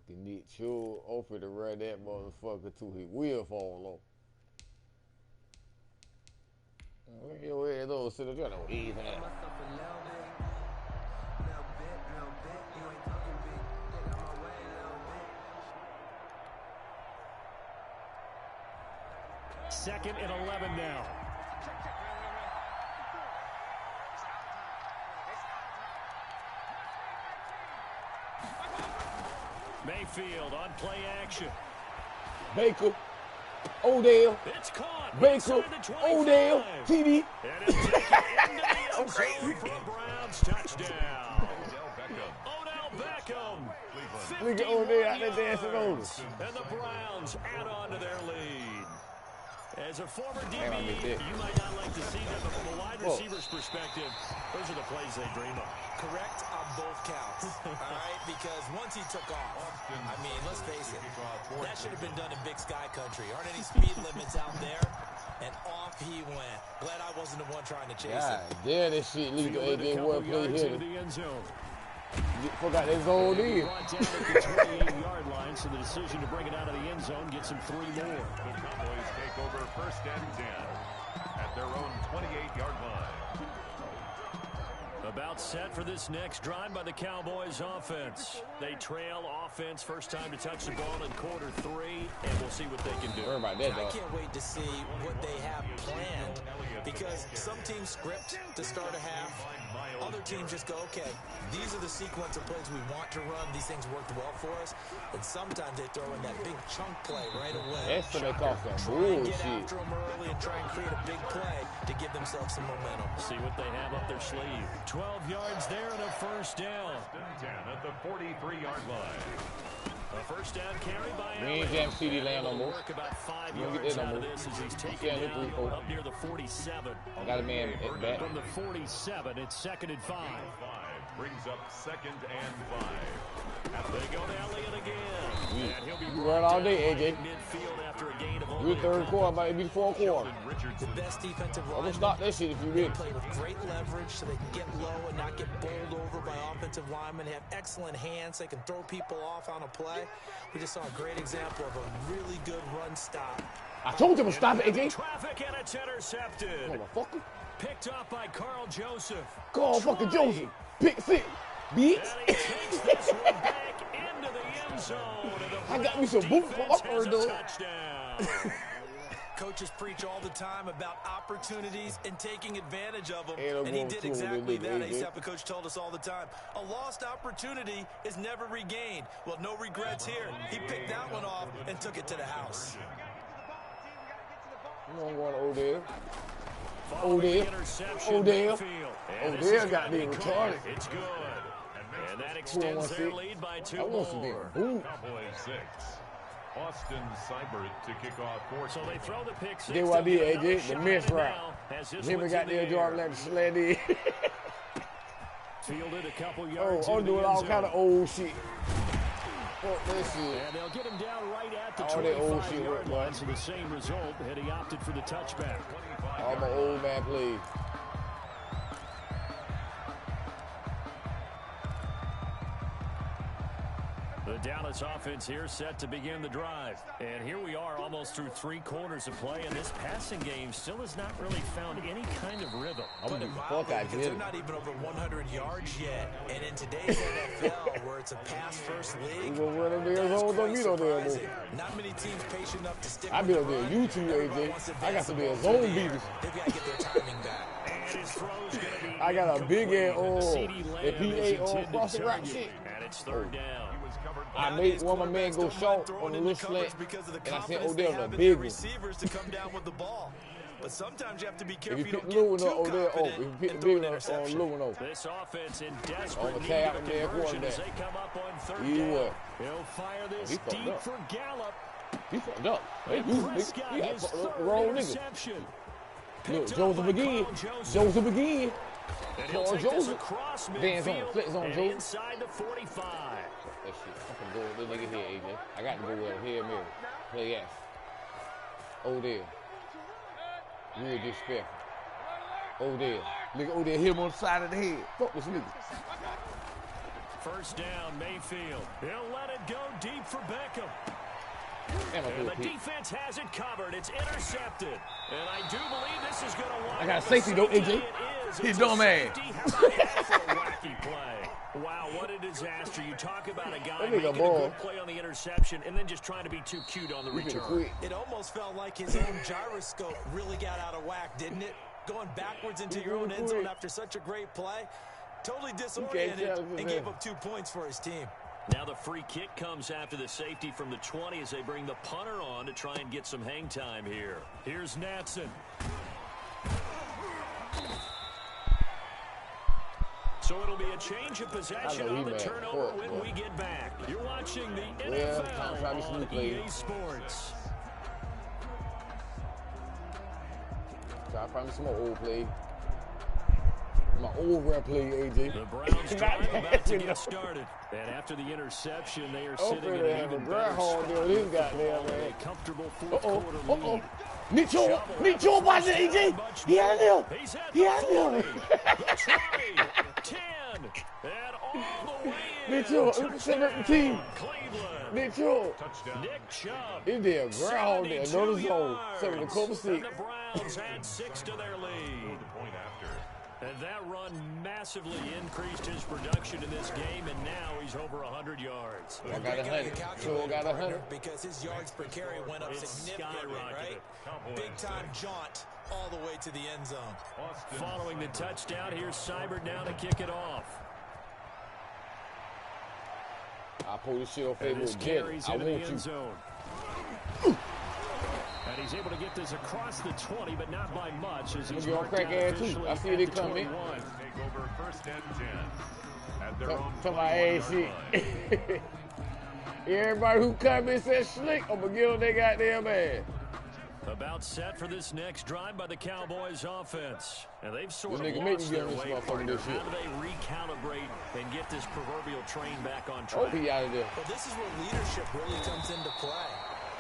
Fucking Nick Chubb offered to run that motherfucker till his wheel fall off. Where your head though? Sit up there, no easy. Second and 11 now. Mayfield on play action. Baker, Odell, It's caught. Baker, Odell, TD. And it's taken into the end zone for a Browns touchdown. Odell Beckham. Look at Odell out there dancing over. And the Browns add on to their lead. As a former DB, you might not like to see them, but from a wide receiver's perspective, those are the plays they dream of. Correct on both counts, all right? Because once he took off, I mean, let's face it, that should have been done in Big Sky Country. Aren't any speed limits out there? And off he went. Glad I wasn't the one trying to chase it. Yeah, this shit leads to AJ Ward play here. The end zone. Forgot that zone in. Brought down at the 28-yard line, so the decision to bring it out of the end zone gets him 3 more. The Cowboys take over first and 10 at their own 28-yard line. About set for this next drive by the Cowboys offense. They trail offense first time to touch the ball in quarter 3, and we'll see what they can do. About that, I can't wait to see what they have planned, because some teams script to start a half. Other teams just go, okay, these are the sequence of plays we want to run. These things worked well for us. And sometimes they throw in that big chunk play right away. That's what they call some Try and get bullshit. after them early and try and create a big play to give themselves some momentum. See what they have up their sleeve. 12 yards there and a first down. 10 at the 43-yard line. A first down carry by We ain't jam CD land no more. Work about 5 We don't get yards that no out of more. this as he's taken down up near the 47. I got a man at back. From the 47, it's 2nd and 5. Brings up 2nd and 5. They go to Elliott again. And he'll be You run all day, AJ. midfield after a gain of You're only third quarter, might be fourth quarter. The best defensive I'm gonna linemen, stop that shit if you they ready. play with great leverage so they can get low and not get bowled over by offensive linemen. They have excellent hands. They can throw people off on a play. We just saw a great example of a really good run stop. I told him to stop it, AJ. Traffic, and it's intercepted. Motherfucker. Picked up by Carl Joseph. Call fucking Joseph. Pick 6. Bitch. And he takes this one back into the end zone. I got me some boots for my first dog. Touchdown. Coaches preach all the time about opportunities and taking advantage of them, And I'm and he going did to exactly the that. league, ASAP, the coach told us all the time, a lost opportunity is never regained. Well, no regrets here. He picked that one off and took it to the house. You know I'm going to Odell. Following interception, Odell. Mayfield. Odell got me retarded. It's good. And that extends their lead by 2 I want some damn more. boom. Cowboys 6. Austin Seibert to kick off 4. So they throw the pick 6. Did what I did, AJ. The miss shot, route. and now has this Jimmy one's got in the there, air. Jordan let the sled in. Fielded a couple yards. I'm into doing the all end kind of zone. old shit. Fuck that shit. And they'll get him down right at the All that old shit 25-yard work, line. So the same result, and he opted for the touchback. All my old man plays. The Dallas offense here set to begin the drive. And here we are almost through 3 quarters of play, and this passing game still has not really found any kind of rhythm. I'm Put gonna it beat the mildly, fuck out because of they're him. not even over 100 yards yet. And in today's NFL, where it's a pass-first league, We gonna run them there, that's don't quite be no damn surprising. Not many teams patient enough to stick I with be the up there run. YouTube, Everybody AJ. wants to I got dance some the damn ball zone through the air. beaters. They've got to get their timing back. And his throw's going to be I got a big ass CD that Lamb PA is on intended crossing route target. shit. And it's 3rd down. I made one of my men go short on the little slant, and I sent Odell the big one. Receivers to come down with the ball. But sometimes you have to be If careful you you pick don't the little get one up, too Odell off. If you confident pick and the throw big an one on interception. little one off. This offense in On desperate the need tag of a and then conversion as quarterback. they come up on 3rd You down. what? He'll fire this He fucked deep up. for Gallup. He fucked up. Hey, you, nigga. Prescott, He got his fucked up the 3rd wrong nigga. interception. Look, Picked up Joseph by again. Carl Joseph. Joseph again. And he'll Carl take this Joseph. across Van zone, midfield flex zone, and Joseph. inside the 45. That shit. I'm finna go with this nigga here, AJ. I got to go with him here, Mary. Play ass. Odell. Real disrespectful. Odell. Nigga Odell hit him on the side of the head. Fuck this nigga. First down, Mayfield. He'll let it go deep for Beckham. And the defense has it covered. It's intercepted. And I do believe this is going to wind up. I got a safety, though, AJ. He's dumb man. Wacky play. Wow, what a disaster. You talk about a guy making a good play on the interception and then just trying to be too cute on the return. It almost felt like his own gyroscope really got out of whack, didn't it? Going backwards into your own end zone after such a great play. Totally disoriented and gave up 2 points for his team. Now the free kick comes after the safety from the 20 as they bring the punter on to try and get some hang time here. Here's Natson. So it'll be a change of possession on the turnover when we get back. You're watching the NFL on EA Sports. Try to find me some more old play. My old rep play, AJ. The Browns drive about to get started. And after the interception, they are sitting in an even better spot. A comfortable fourth quarter lead. Nicho, watch it, AJ. He had him. He had him. 10. And all the way in. Nicho, 17. Cleveland. Nick Chubb. He did a ground there. No zone. 7 to cover 6. And the Browns add 6 to their lead. And that run massively increased his production in this game, and now he's over 100 yards. I got 100. So got 100. Because his yards per carry went up significantly, right? Big-time jaunt all the way to the end zone. Following the touchdown, here's Seibert now to kick it off. I pull this shit off with Jerry. I want you. Zone. And he's able to get this across the 20, but not by much. As he's going to crack ass too. I see they come in. Take over first and 10 at their own to my ass shit. Everybody who come in says slick, I'm going to give them their goddamn ass. About set for this next drive by the Cowboys offense. And they've sort of lost their way. How do they recalibrate and get this proverbial train back on track? Oh, he out of there. Well, this is where leadership really comes into play.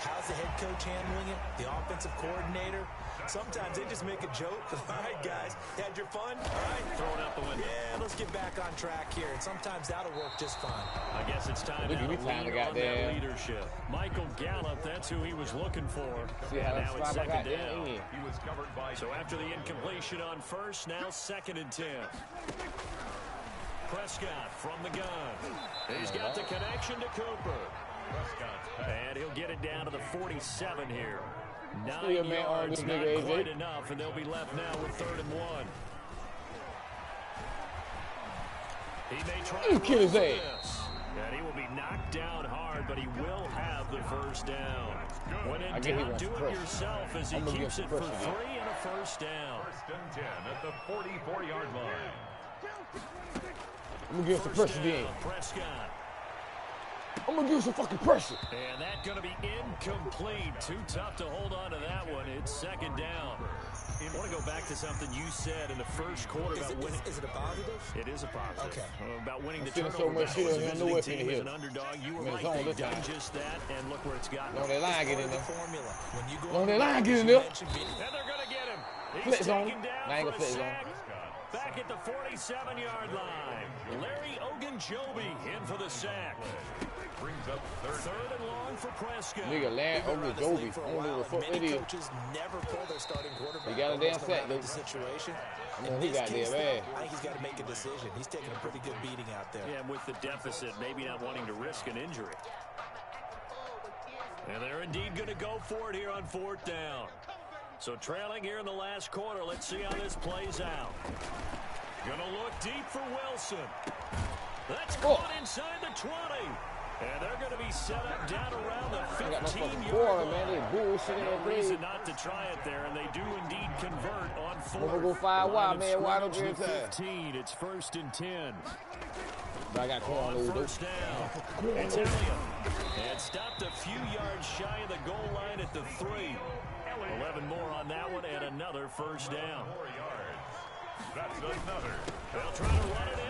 How's the head coach handling it? The offensive coordinator? Sometimes they just make a joke. All right, guys, had your fun? All right. Throw it out the window. Yeah, let's get back on track here. And sometimes that'll work just fine. I guess it's time to lead on that leadership. Michael Gallup, that's who he was looking for. Now it's second down. He was covered by. So after the incompletion on first, now 2nd and 10. Prescott from the gun. He's got the connection to Cooper. And he'll get it down to the 47 here. 9 yards, not quite enough, and they'll be left now with 3rd and 1. He may try to kill his ass. And he will be knocked down hard, but he will have the first down. When in doubt, do it yourself as he keeps it for 3 and a first down. 1st and 10 at the 44-yard line. I'm going to give some pressure then. Prescott. I'm going to give some fucking pressure. And that's going to be incomplete. Too tough to hold on to that one. It's 2nd down. I want to go back to something you said in the first quarter about winning. Is it a positive? It is a positive. Okay. About winning the turnover. So much shit on no weapon team here. as an underdog. You were right. They've done just that, and look where it's gotten. No, they line get in there. Formula. When you go no, they line get in there. And they're going to get him. He's taken down for a flex sack. Back at the 47-yard line. Larry Ogunjobi in for the sack. Brings up 3rd and long for Prescott. Nigga, Larry Ogunjobi. I don't know what the fuck it is. Coaches never pull their starting quarterback. He got a damn sack, though. Situation. I mean, he got there, man. I think he's got to make a decision. He's taking a pretty good beating out there. Yeah, with the deficit, maybe not wanting to risk an injury. And they're indeed going to go for it here on 4th down. So trailing here in the last quarter, let's see how this plays out. Gonna look deep for Wilson. That's caught inside the 20. And they're going to be set up down around the 15-yard line. They bullshitting No reason not to try it there, and they do indeed convert on 4th. We're going to go 5 wide, man. Why don't you 15. It's 1st and 10. But I got corn over first down. It's Elliott. And stopped a few yards shy of the goal line at the 3. 11 more on that one, and another first down. 4 yards. That's another. They'll try to run it in.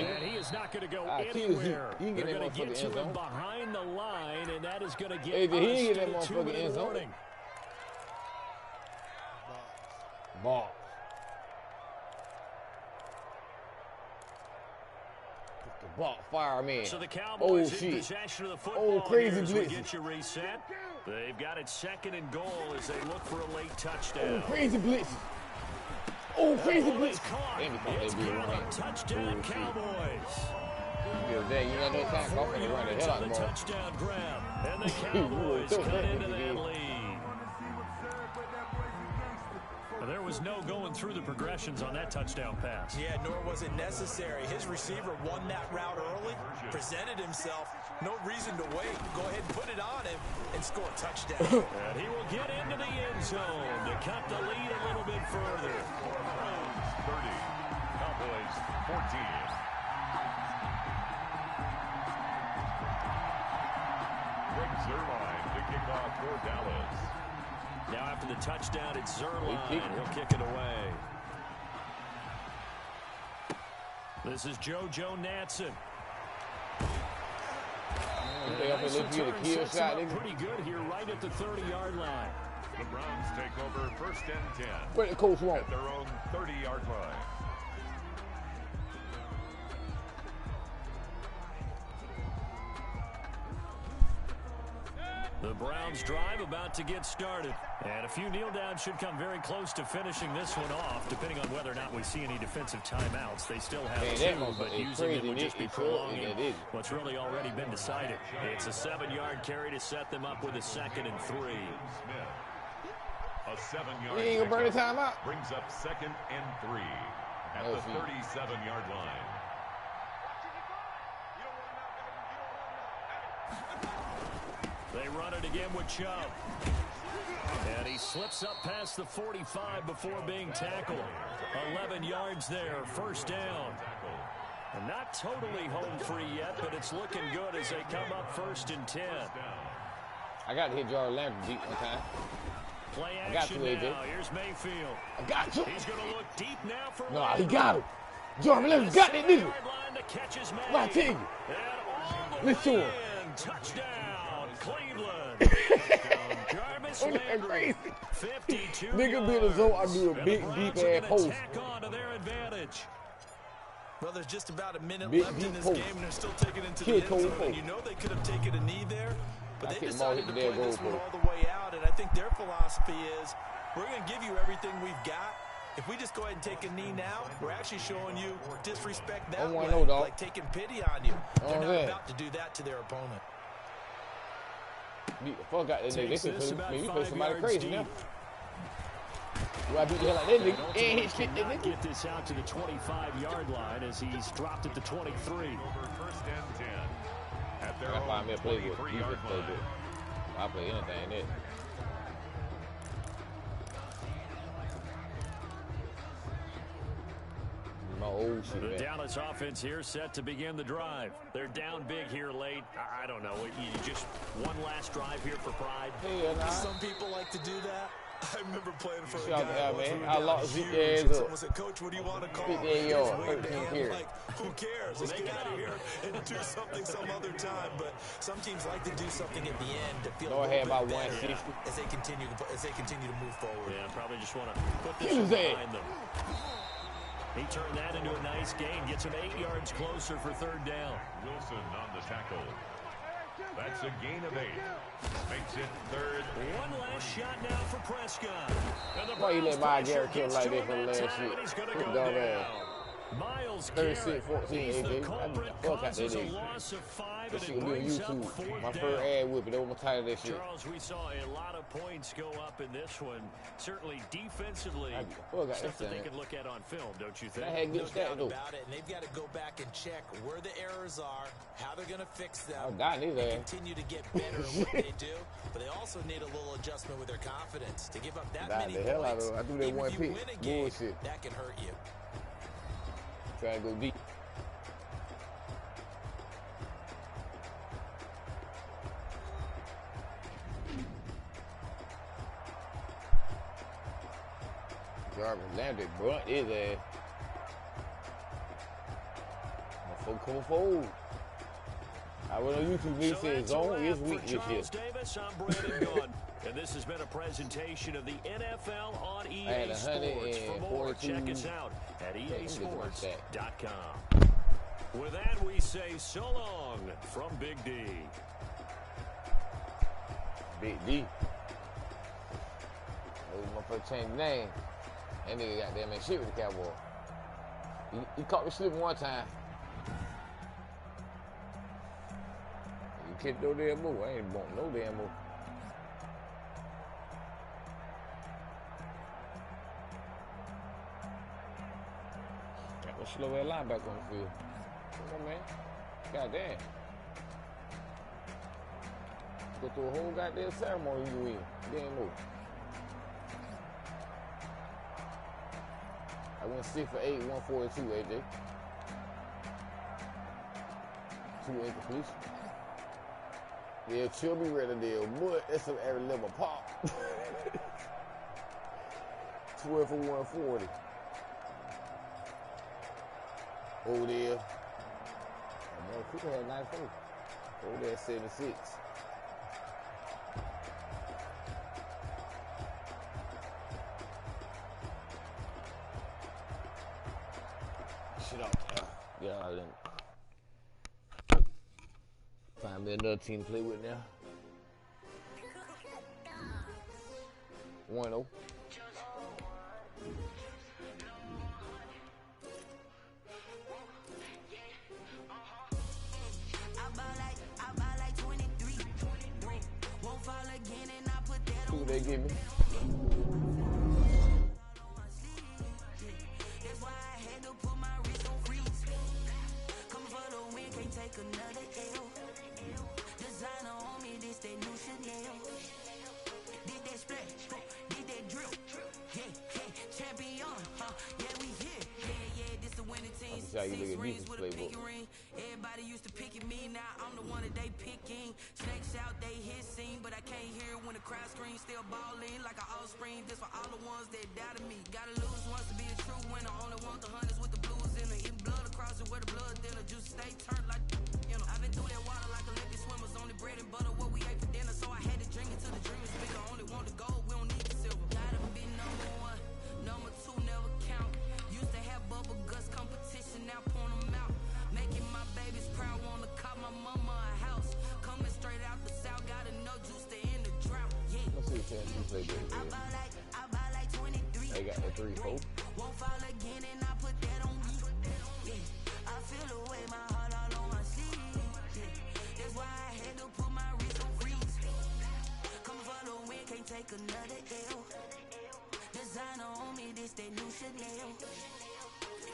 And he is not going to go anywhere. They're going to get to him behind the line, and that is going to get us to the 2-minute warning. Ball. Block fire, man. So the Cowboys oh, in shit. possession of the football. Oh, crazy as we blitz. get you reset. They've got it 2nd and goal as they look for a late touchdown. Oh, crazy blitz. Oh, crazy blitz. It's caught. Touchdown, Cowboys. Dang, you got no time. I'm gonna run the hell out of the ball. Touchdown grab. And the Cowboys cut into that lead. There was no going through the progressions on that touchdown pass. Yeah, nor was it necessary. His receiver won that route early, presented himself. No reason to wait. Go ahead and put it on him and score a touchdown. And he will get into the end zone to cut the lead a little bit further. 30, Cowboys 14. Greg Zuerlein to kick off for Dallas. Now after the touchdown, it's Zuerlein. He'll kick it away. This is JoJo Natson. Nice return sets him up pretty good here right at the 30-yard line. The Browns take over 1st and 10. What the coach want? At their own 30-yard line. The Browns drive about to get started. And a few kneel downs should come very close to finishing this one off, depending on whether or not we see any defensive timeouts. They still have two, but using them would just be prolonging what's really already been decided. It's a 7-yard carry to set them up with a 2nd and 3. A 7-yard You ain't gonna burn the timeout. Brings up 2nd and 3 at the 37-yard line. They run it again with Chubb. And he slips up past the 45 before being tackled. 11 yards there, 1st down. And not totally home free yet, but it's looking good as they come up 1st and 10. I got to hit Jarvis Landry deep one time. Play action now. Here's Mayfield. I got you. He's going to look deep now for Nah, he got him. Jarvis Landry got that nigga. What I tell you. Listen to him. Touchdown, Cleveland. Jarvis Landry. 52 nigga be in the zone. I do a big, deep ass post. On to their advantage. Well, there's just about a minute left in this game, and they're still taking it into the end zone. You know they could have taken a knee there, but they decided to play this one all the way out, and I think their philosophy is, we're going to give you everything we've got. If we just go ahead and take a knee now, we're actually showing you disrespect that way, like taking pity on you. They're not about to do that to their opponent. Beat the fuck out of that nigga. They could play somebody crazy now. Do I beat the hell out of that nigga? And hit shit that nigga. Get this out to the 25-yard line as he's dropped at the 23. Over 1st and 10. At their I find me a playbook. 23-yard line. I play anything there. The Dallas offense here set to begin the drive. They're down big here late. I don't know. You just one last drive here for pride. Some people like to do that. I remember playing for a guy once we were I down lost huge, ass and someone said, Coach, what do you want to call it? 15 yards, 13 I'm like, who cares? Let's get out of here and do something some other time. But some teams like to do something at the end to feel a little bit better as they continue to move forward. Yeah, probably just want to put this one behind them. He turned that into a nice gain, gets him 8 yards closer for 3rd down. Wilson on the tackle. That's a gain of 8. Makes it 3rd. One last shot now for Prescott. Why you let my Garrett kill like that for the last shit? He's going to go down. Miles 36-14 AJ. Fuck out that nigga. That shit will be on YouTube. My first ad whipping over my title of that shit. Charles, we saw a lot of points go up in this one. Certainly defensively, stuff that they can look at on film, don't you think? I had good stats though. About it, and they've got to go back and check where the errors are, how they're going to fix them, and continue to get better at what they do. But they also need a little adjustment with their confidence. To give up that many points, I do that one pick. Bullshit. That can hurt you. Try to go deep. Jarvis Landry brunt his ass. Come forward. I went on YouTube, he said zone is weak this year. Davis, I'm Brandon Gunn, and this has been a presentation of the NFL on EA Sports. For more, check us out at easports.com. With that, we say so long from Big D. Big D. Those motherfuckers changed the name. That nigga got damn shit with the Cowboy. He caught me slipping one time. You can't do no damn move. I ain't want no damn move. Got no slow ass linebacker on the field. Come on, man. Goddamn. Go through a whole goddamn ceremony you win. Damn move. I went 6 for 8, 142, AJ. 2 incompletion. Yeah, chill me ready there, but that's some every level pop. 12 for 140. Over there. Man, Cooper had 94. Over there 76. Shit off there. Yeah, I didn't. Find me another team to play with now. 1-0. Who they give me? How you look at defense playbook. Everybody used to pick at me, now I'm the one that they picking. Snakes out, they hissing, but I can't hear when the crowd screams. Still balling like an offspring. This for all the ones that doubted me. Gotta lose once to be the true winner. Only want the hunters with the blues in it. Eating blood across it where the blood thinner. Juice stay turned like, you know. I've been through that water like Olympic swimmers. Only bread and butter what we ate for dinner. So I had to drink it till the dream is bigger. Only want the gold, we don't need the silver. Gotta be number one, number two never count. Used to have bubble guts competition, now point them out. Making my babies proud, wanna call my mama a house. Coming straight out the south, gotta know juice to end the drought. Yeah. Let's see what chance you play good. I buy like 23. They got the 3-4. Won't fall again and I put that on me. Yeah. I feel the way my heart all on my sleeve. Yeah. That's why I had to put my wrist on freeze. Coming for the win, can't take another L. Designer on me, this that new Chanel.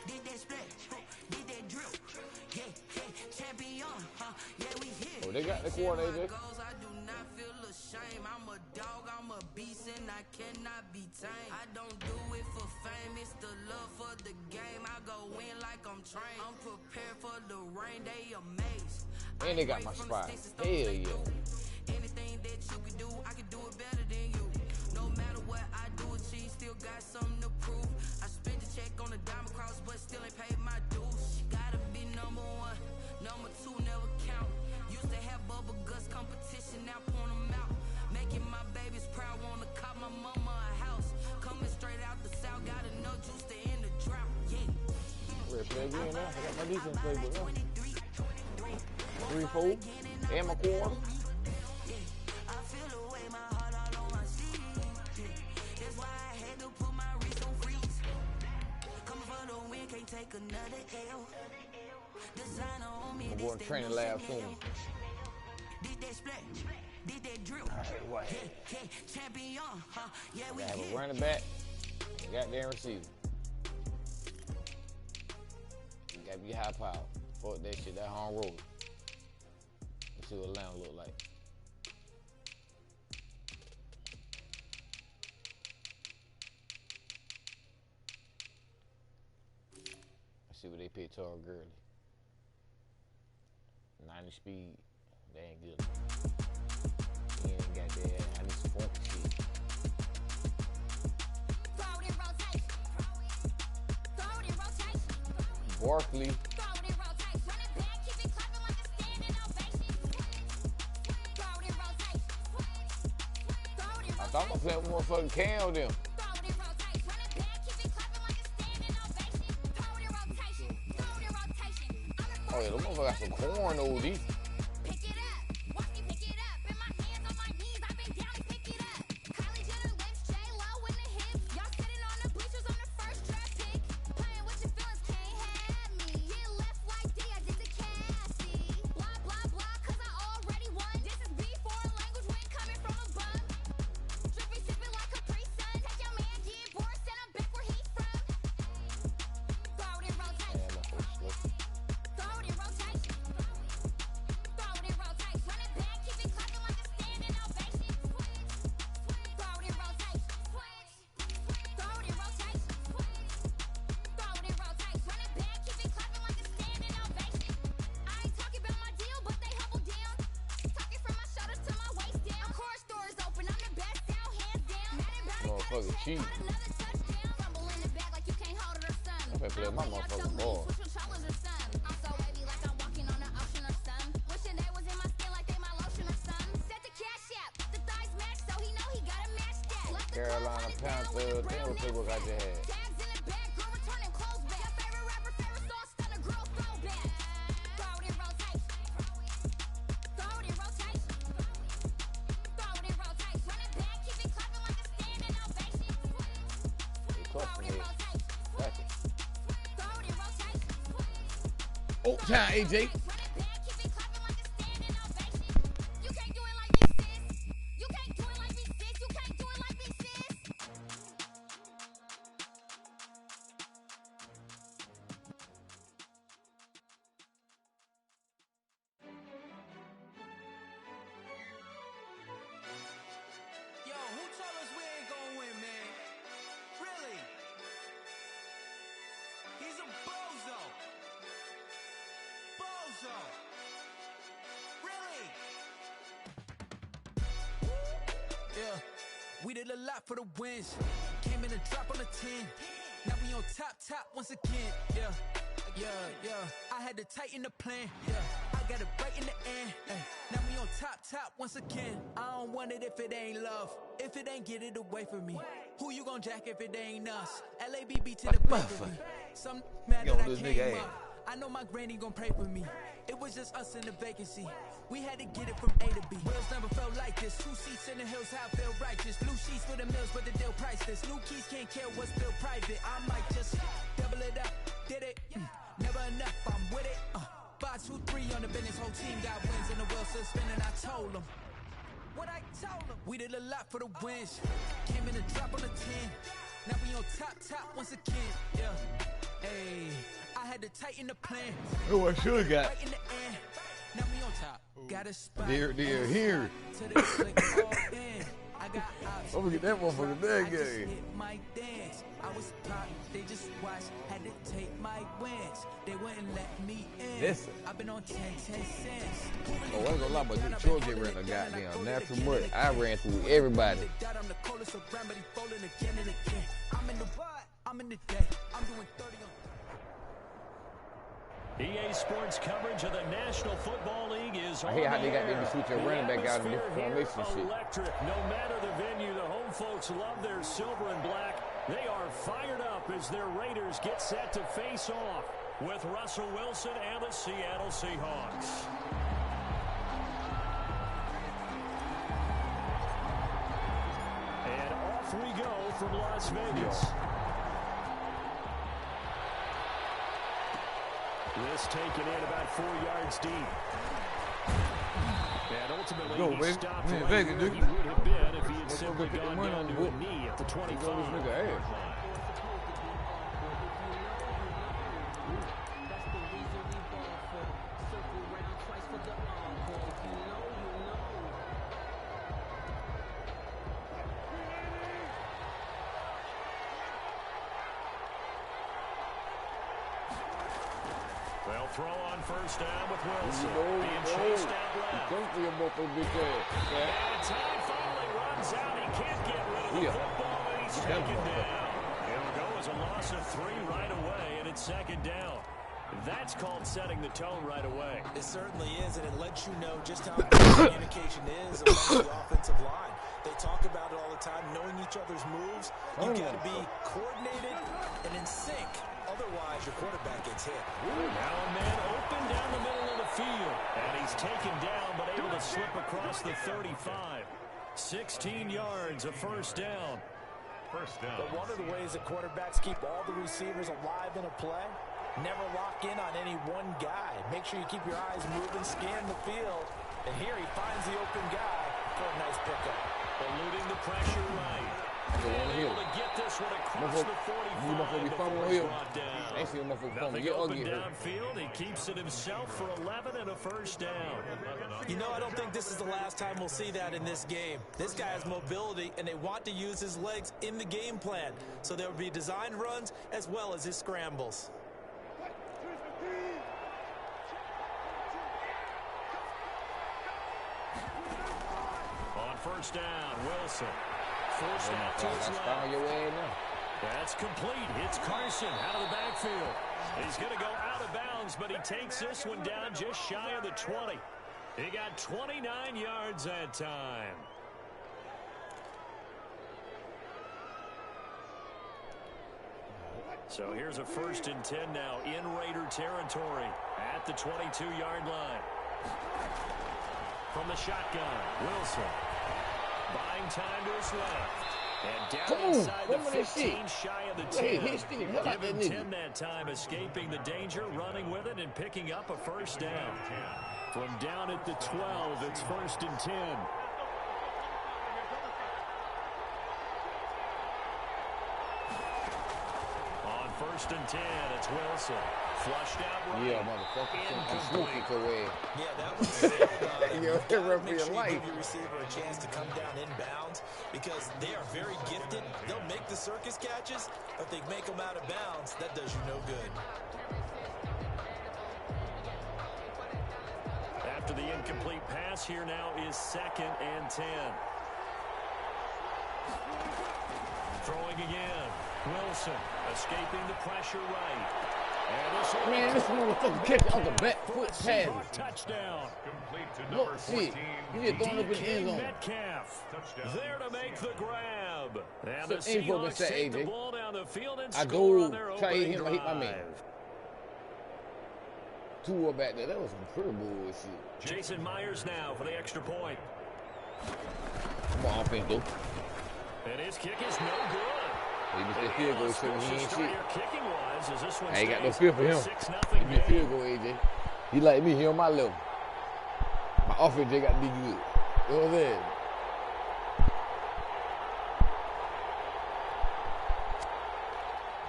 Did that splash, did that drill. Yeah, champion, yeah, we here. Oh, they got the coordinator. I do not feel ashamed. I'm a dog, I'm a beast, and I cannot be tamed. I don't do it for fame, it's the love for the game. I go in like I'm trained. I'm prepared for the rain, they amazed. And they got my spot. Hell yeah. Anything that you can do, I can do it better than you. No matter what I do, achieve, still got something to prove. I spent the check on the diamond cross, but still ain't paid my dues. Gotta be number one, number two never count. Used to have bubble guts competition, now point them out. Making my babies proud, wanna call my mama a house. Coming straight out the south, gotta know juice to end the drought. Yeah. We're play again now. I got my defense playbook now. 3-4. And my quarter. Take another L. Designer on me. I'm going to training lab soon. Did that splash? Did that drill? Right, Champion, yeah, we have a running back. And goddamn receiver. You gotta be high power. Fuck that shit. That home roller. Let's see what Atlanta look like. See what they picked Tara Gurley. 90 speed, they ain't good. He ain't got that. I need some funky shit. Barkley. I thought I was playing with motherfucking Cam them. Oh, yeah, the motherfucker got some corn, OD. Pick it up, watch me pick it up. In my hands, on my knees, I've been down to pick it up. Kylie Jenner lips, J-Lo in the hips. Y'all sitting on the bleachers on the first draft pick. Playing with your feelings, can't have me. Get left like D, I did the Cassie. Blah, blah, blah, cause I already won. This is B4 language when coming from above. Drippy, sipping like Capri Sun. Take your man, get bored, send him back where he's from. Throw it and rotate. Man, that's so slow. Throw it and rotate. Throw it and rotate. Run it back, keep it clapping like a standing ovation. Throw it and rotate. Throw it and rotate. Throw it and rotate. Run it back, keep it clapping like a standing ovation. I ain't talking about my deal, but they humble down. Talking from my shoulders to my waist down. Chorus doors open, I'm the best out, hands down. Mad about it, cut Motherfucker it, cheap. got another touchdown. Fumble in the bag like you can't hold it or something. I'm finna play my motherfucking ball. Switch controllers or something. I'm so wavy like I'm walking on an ocean or something. Wishing they was in my skin like they my lotion or something. Set the cash app, the thighs match, so he know he gotta match that. Left the Carolina club, Panthers, they don't take what I just had. tags in the bag, girl returning clothes back. Your favorite rapper, favorite song, stunner, girl throwback. Throw it and rotate. Throw it and rotate. Throw it and rotate. Run it back, keep it clapping like a standing ovation. They Throw tough for it and me. rotate. That's it. Throw it and rotate. Oh, time, AJ. Run it back, keep it clapping like a standing ovation. You can't do it like me, sis. You can't do it like me, sis. You can't do it like me, sis. Yo, who told us we ain't gonna win, man? Really? He's a bozo. Bozo. Really? Yeah, we did a lot for the wins. Came in a drop on the 10. Now we on top once again. Yeah. I had to tighten the plan. Yeah, I got it right in the end. Ay. Now we on top once again. I don't want it if it ain't love. If it ain't, get it away from me. Who you gon' jack if it ain't us? LABB to the bakery. Some mad Yo, that I this came nigga up. I know my granny gon' pray for me. It was just us in the vacancy. We had to get it from A to B. Wheels never felt like this. 2 seats in the hills, how I feel righteous. Blue sheets for the mills, but the deal priceless. New keys can't care what's still private. I might just double it up. Did it? Never enough, I'm with it. 5, 2, 3 on the business. Whole team got wins and the wheels still spinning. I told them what I told them. We did a lot for the wins. Came in a drop on the 10. Now we on top once again. Yeah. Hey, I had to tighten the plan. Oh, I should have got. Right in the end. Now we on top. Got a spot. There, here. To the click all in. I got options. I'm gonna get that motherfucker that I just game. hit my dance. I was pop, they just watched. Had to take my wins. They wouldn't let me in. Listen. I've been on 10 cents. Oh, I ain't gonna lie, but Detroit get ran a goddamn natural mud. I ran through everybody. I'm the coldest around, but he falling again and again. I'm in the what? I'm in the day. I'm doing 30 on. EA Sports coverage of the National Football League is I on hate how the they got air. them to switch their The running back out of atmosphere different here, formation shit. electric. No matter the venue, the home folks love their silver and black. They are fired up as their Raiders get set to face off with Russell Wilson and the Seattle Seahawks. And off we go from Las Vegas. This taken in about 4 yards deep. And ultimately, Go, he baby. stopped Man, right Vegas, where nigga. he would have been if he had Let's go simply get the gone money down on the to a book. knee at the 25. Go this nigga ass. They'll throw on first down with Wilson. No, Being chased out left. Come for your motherfucking bitch ass. And time finally runs out. He can't get rid of the Yeah. football, and he's Get that taken motherfucker. down. It'll go as a loss of 3 right away, and it's second down. That's called setting the tone right away. It certainly is, and it lets you know just how important communication is among the offensive line. They talk about it all the time, knowing each other's moves. You've got to be coordinated and in sync. Otherwise, your quarterback gets hit. Now a man open down taken down, but able to slip across the 35. 16 yards, a first down. First down. But one of the ways that quarterbacks keep all the receivers alive in a play, never lock in on any one guy. Make sure you keep your eyes moving, scan the field. And here he finds the open guy for a nice pickup. Eluding the pressure right. And able to get this one across the 45 before he's brought down. Nothing open downfield. He keeps it himself for 11 and a first down. You know, I don't think this is the last time we'll see that in this game. This guy has mobility, and they want to use his legs in the game plan. So there will be designed runs as well as his scrambles. On first down, Wilson. Forced out to his left. That's complete. It's Carson out of the backfield. He's going to go out of bounds, but he takes this one down just shy of the 20. He got 29 yards that time. So here's a 1st and 10 now in Raider territory at the 22-yard line. From the shotgun, Wilson. Buying time to his left. And down inside the 15, shy of the 10. Give him 10 that time, escaping the danger, running with it, and picking up a first down. From down at the 12, it's 1st and 10. On 1st and 10, it's Wilson. Flushed out right. Yeah, motherfucker. Yeah, that was safe. You're run for your life. Give your receiver a chance to come down inbounds because they are very gifted. They'll make the circus catches, but they make them out of bounds. That does you no good. After the incomplete pass, here now is 2nd and 10. Throwing again. Wilson escaping the pressure right. Man, this motherfucker kicked out the back foot pass. Touchdown. Complete to number 14. He just throwing up in the end zone. Metcalf Touchdown. there to make the grab. And So the Seahawks take the AJ. ball down the field and I score go on their try to hit opening him, I hit my man. drive. Two back there. That was some pretty bullshit. Jason Myers now for the extra point. Come on, offense, though. And his kick is no good. He missed that field goal, so he ain't shit. I ain't got no fear for him. He missed field goal, AJ. He like me, he on my level. My offense just got to be good. You know what I'm saying?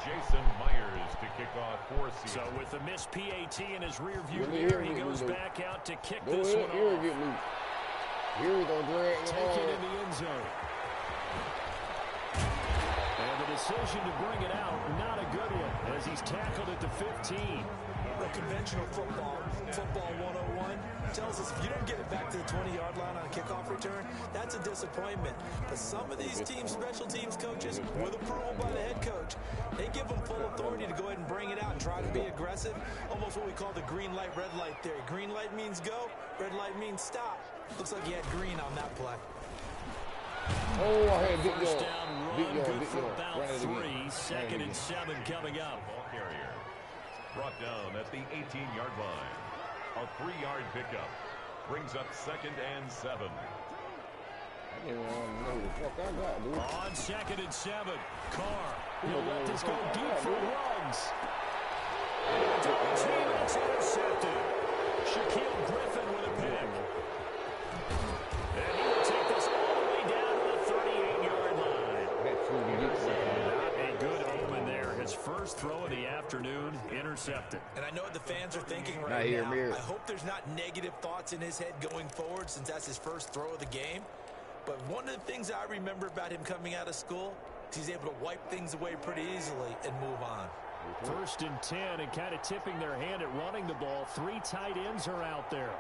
Jason Myers to kick off for Seattle. So with the missed PAT in his rear view mirror, he goes back out to kick this one off. Here we get loose. Here we go, drag it Take it in the end zone. And the decision to bring it out, not a good one, as he's tackled at the 15. Well, conventional football 101, tells us if you don't get it back to the 20-yard line on a kickoff return, that's a disappointment. But some of these teams, special teams coaches, with approval by the head coach, they give them full authority to go ahead and bring it out and try to be aggressive. Almost what we call the green light, red light theory. Green light means go, red light means stop. Looks like he had green on that play. Oh, I had big First yard. down run, Big yard, good big for yard. about Run it 3. again. 2nd and 7 coming up. Ball carrier. Brought down at the 18-yard line. A 3-yard pickup. Brings up 2nd and 7. I didn't even know the fuck I got, dude. On 2nd and 7, Carr. He'll let this go deep for runs. It's intercepted. Shaquille Griffin with a pick. And he will take this all the way down to the 38-yard line. Not a good omen there. His first throw of the afternoon intercepted. And I know what the fans are thinking Not right here, now. Mir. I hope there's not negative thoughts in his head going forward since that's his first throw of the game. But one of the things I remember about him coming out of school is he's able to wipe things away pretty easily and move on. 1st and 10 and kind of tipping their hand at running the ball. 3 tight ends are out there.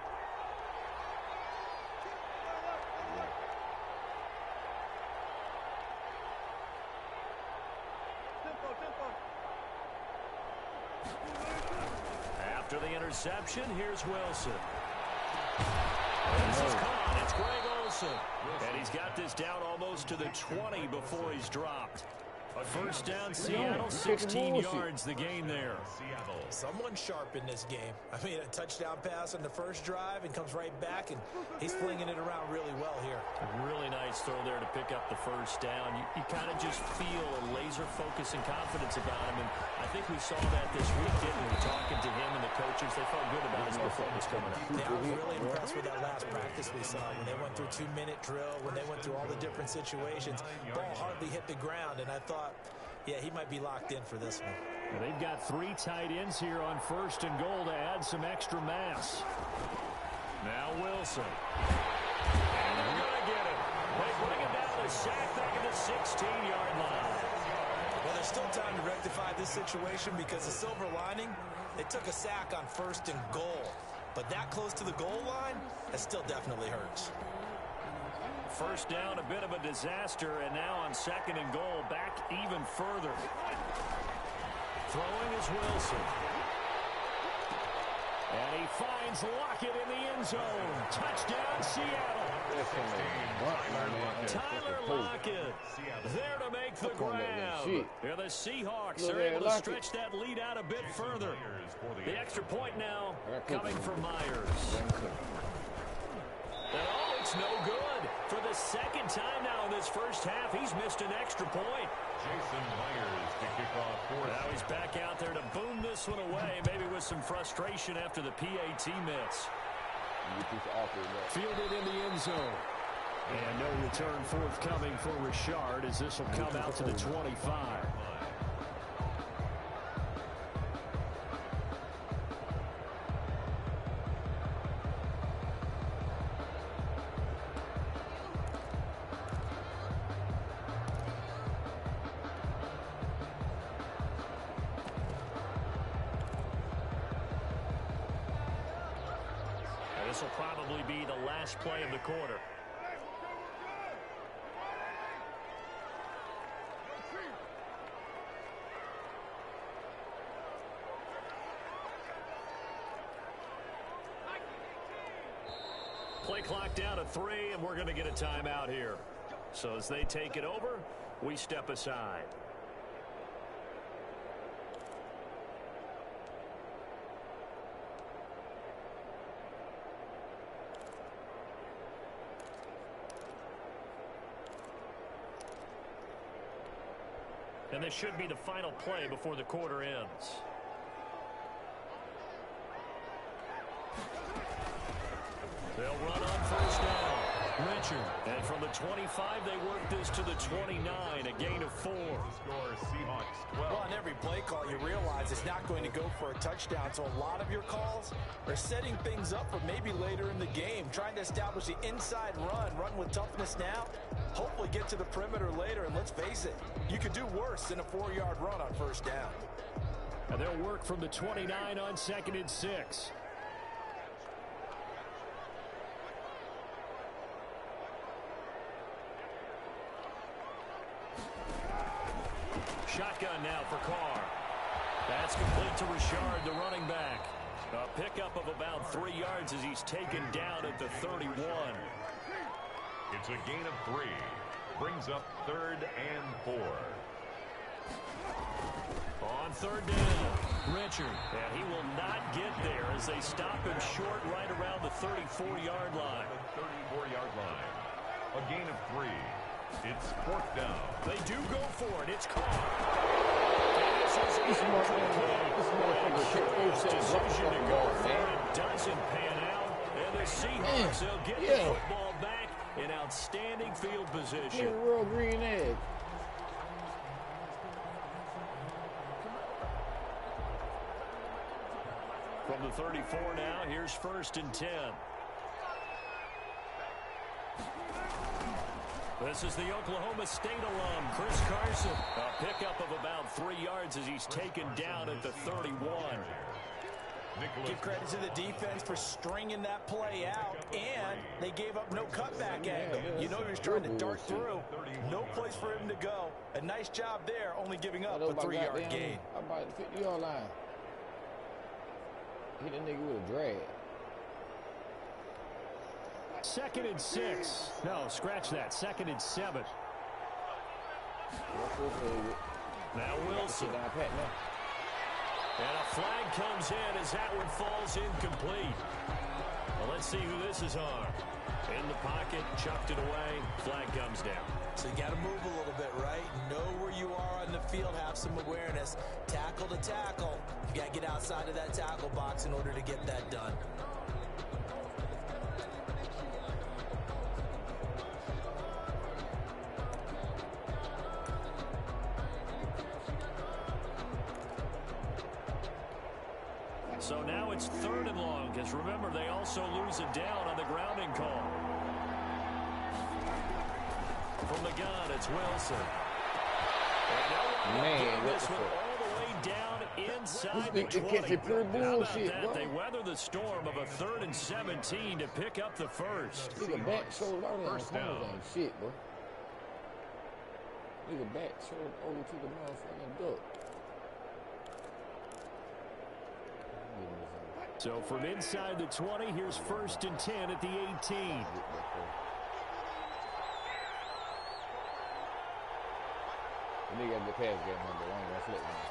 After the interception, here's Wilson. This is caught. It's Greg Olsen. And he's got this down almost to the 20 before he's dropped. First down, Seattle, 16 yards the gain there. Someone sharp in this game. I mean, a touchdown pass on the first drive and comes right back, and he's flinging it around really well here. A really nice throw there to pick up the first down. You kind of just feel a laser focus and confidence about him, and I think we saw that this week, didn't we? Talking to him and the coaches, they felt good about his performance coming up. Yeah, I was really impressed with that last practice we saw when they went through 2-minute drill, when they went through all the different situations. Ball hardly hit the ground, and I thought, yeah, he might be locked in for this one. Well, they've got 3 tight ends here on first and goal to add some extra mass. Now Wilson. And they're going to get him. They bring him down the sack back at the 16-yard line. Well, there's still time to rectify this situation because the silver lining, they took a sack on first and goal. But that close to the goal line, that still definitely hurts. First down, a bit of a disaster, and now on second and goal, back even further. Throwing is Wilson. And he finds Lockett in the end zone. Touchdown, Seattle. Tyler Lockett there to make the grab. Here the Seahawks are able to stretch that lead out a bit further. The extra point now coming from Myers. And oh, it's no good. For the second time now in this first half, he's missed an extra point. Jason Myers to kick off fourth. Now he's back out there to boom this one away, maybe with some frustration after the PAT miss. Fielded in the end zone. And no return forthcoming for Richard as this will come out to the 25. This will probably be the last play of the quarter. Play clock down to 3, and we're going to get a timeout here. So as they take it over, we step aside. And this should be the final play before the quarter ends. They'll run on first down. Richard. And from the 25, they work this to the 29, a gain of 4. Score Seahawks 12. Well, on every play call, you realize it's not going to go for a touchdown. So a lot of your calls are setting things up for maybe later in the game, trying to establish the inside run with toughness now, hopefully get to the perimeter later. And let's face it, you could do worse than a 4-yard run on first down. And they'll work from the 29 on second and 6. Shotgun now for Carr. That's complete to Richard, the running back. A pickup of about 3 yards as he's taken down at the 31. It's a gain of 3. Brings up 3rd and 4. On third down, Richard. And he will not get there as they stop him short right around the 34-yard line. The 34-yard line. A gain of 3. It's 4th down. They do go for it. It's Carr. Decision to go for it doesn't pan out. And the Seahawks, they'll get the football back in outstanding field position. Real green egg. From the 34 now, here's 1st and 10. This is the Oklahoma State alum, Chris Carson. A pickup of about 3 yards as he's taken down at the 31. Give credit to the defense for stringing that play out, and they gave up no cutback angle. You know he was trying to dart through. No place for him to go. A nice job there, only giving up a 3-yard gain. How about the 50-yard line? Hit that nigga with a drag. 2nd and 6. No, scratch that. 2nd and 7. Now Wilson. And a flag comes in as that one falls incomplete. Well, let's see who this is on. In the pocket, chucked it away, flag comes down. So you got to move a little bit, right? Know where you are on the field, have some awareness. Tackle to tackle. You got to get outside of that tackle box in order to get that done. So now it's 3rd and long, because remember, they also lose it down on the grounding call. From the gun, it's Wilson. Man, this one all the way down inside the 20. How about that? They weather the storm of a 3rd and 17 to pick up the first. Nigga back shoulder out on First down. shit, bro. Nigga back shoulder over to the motherfucking duck. So from inside the 20, here's 1st and 10 at the 18. Nigga got the pass game number. I ain't gonna flip one.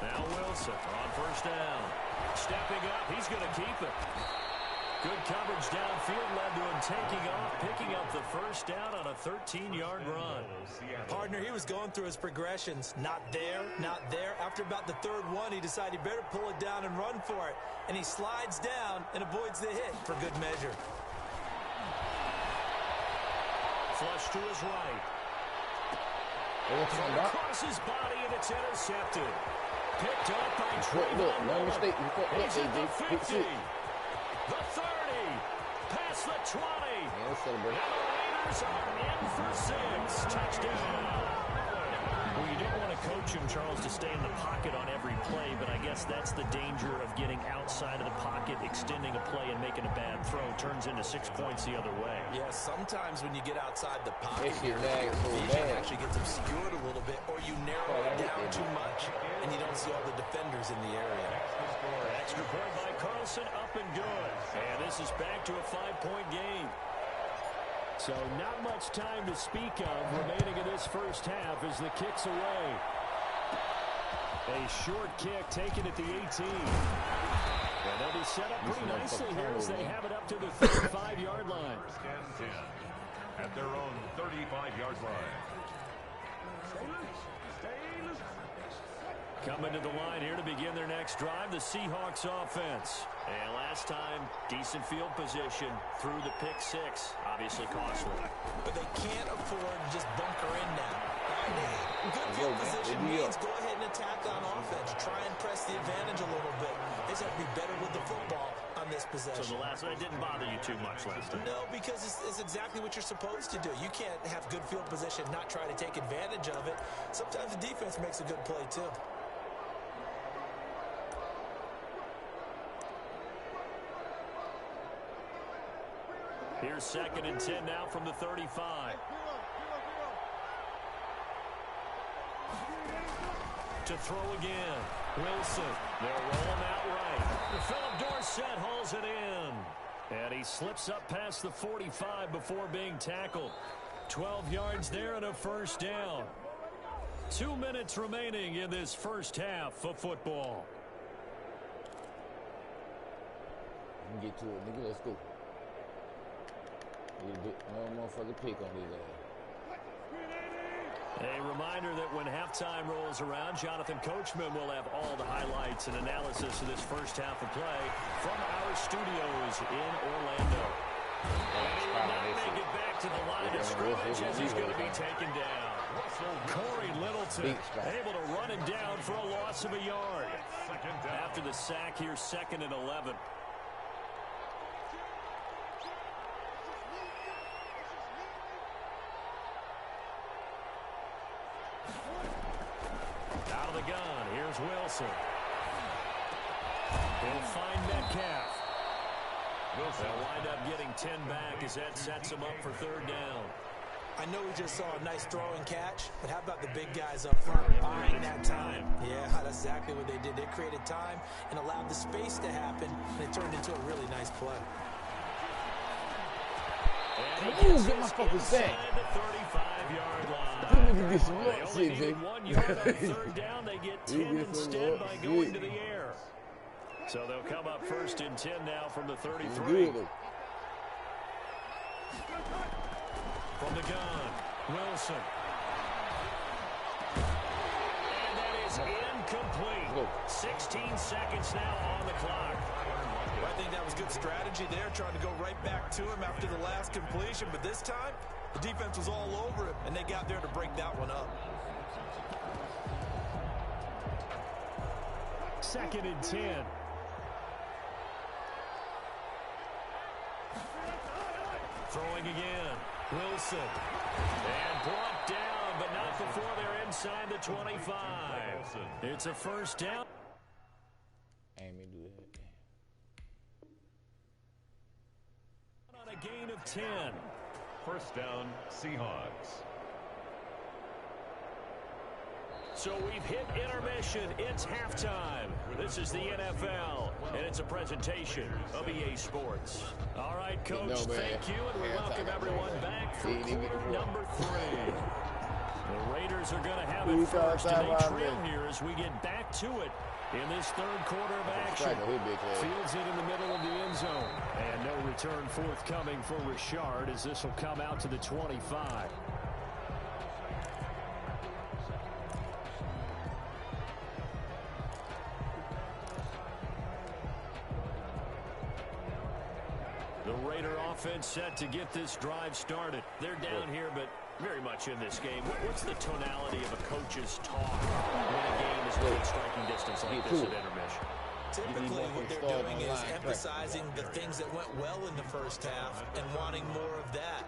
Now Wilson on 1st down. Stepping up, he's going to keep it. Good coverage downfield led to him taking off, picking up the 1st down on a 13-yard run. Partner, he was going through his progressions. Not there, not there. After about the 3rd one, he decided he better pull it down and run for it. And he slides down and avoids the hit for good measure. Flush to his right. Thrown across his body, and it's intercepted. Picked up by Trayvon. No mistake. He's at the 50. The 30. Past the 20. Yeah, celebrate. Now the Raiders are in for 6. Touchdown. Well, you don't want to coach him, Charles, to stay in the pocket on every play, but I guess that's the danger of getting outside of the pocket, extending a play, and making a bad throw. Turns into 6 points the other way. Yeah, sometimes when you get outside the pocket, That shit lags so vision bad. actually gets obscured a little bit, or you narrow it down too much, and you don't see all the defenders in the area. Extra point by Carlson, up and good. And this is back to a 5-point game. So not much time to speak of remaining in this first half as the kick's away. A short kick taken at the 18. And they'll be set up pretty nicely here as they have it up to the 35-yard line. First and 10 at their own 35-yard line. Coming to the line here to begin their next drive, the Seahawks offense. And last time, decent field position through the pick 6. Obviously costly. But they can't afford to just bunker in now. Good field position means go ahead and attack on offense. Try and press the advantage a little bit. They just have to be better with the football on this possession. So the last one didn't bother you too much last time? No, because it's exactly what you're supposed to do. You can't have good field position, not try to take advantage of it. Sometimes the defense makes a good play, too. Here's 2nd and 10 now from the 35. To throw again. Wilson. They'll roll him out right. Philip Dorsett hauls it in. And he slips up past the 45 before being tackled. 12 yards there and a 1st down. 2 minutes remaining in this first half of football. Get to it, nigga. Let's go. No motherfucker pick on his ass. A reminder that when halftime rolls around, Jonathan Coachman will have all the highlights and analysis of this first half of play from our studios in Orlando. And he will not make it back to the line of scrimmage as he's going to be taken down. Corey Littleton able to run him down for a loss of a yard. After the sack, here's 2nd and 11. Out of the gun, here's Wilson. He'll find Metcalf. They'll wind up getting 10 back as that sets him up for 3rd down. I know we just saw a nice throw and catch, but how about the big guys up front buying that time? Yeah, that's exactly what they did. They created time and allowed the space to happen, and it turned into a really nice play. Ooh, get my fucking sack. The 35-yard line. This nigga get some They luck only shit, needed Jay. 1 yard on third down. They get 10 get some instead luck by shit. going to the air. So they'll come up 1st and 10 now from the 33. Good, though. From the gun, Wilson. And that is incomplete. 16 seconds now on the clock. I think that was good strategy there, trying to go right back to him after the last completion. But this time, the defense was all over him, and they got there to break that one up. 2nd and 10. Throwing again. Wilson. And brought down, but not before they're inside the 25. It's a 1st down. Ain't me do that. On a gain of 10. 1st down, Seahawks. So we've hit intermission. It's halftime. This is the NFL, and it's a presentation of EA Sports. All right, Coach, thank you, and we welcome everyone back for quarter number 3. The Raiders are going to have it first, and they trail here as we get back to it in this 3rd quarter of action. Fields it in the middle of the end zone. And no return forthcoming for Richard as this will come out to the 25. The Raider offense set to get this drive started. They're down here, but very much in this game. What's the tonality of a coach's talk when a game is within striking distance like this at intermission? Typically, what they're doing is emphasizing the things that went well in the 1st half and wanting more of that.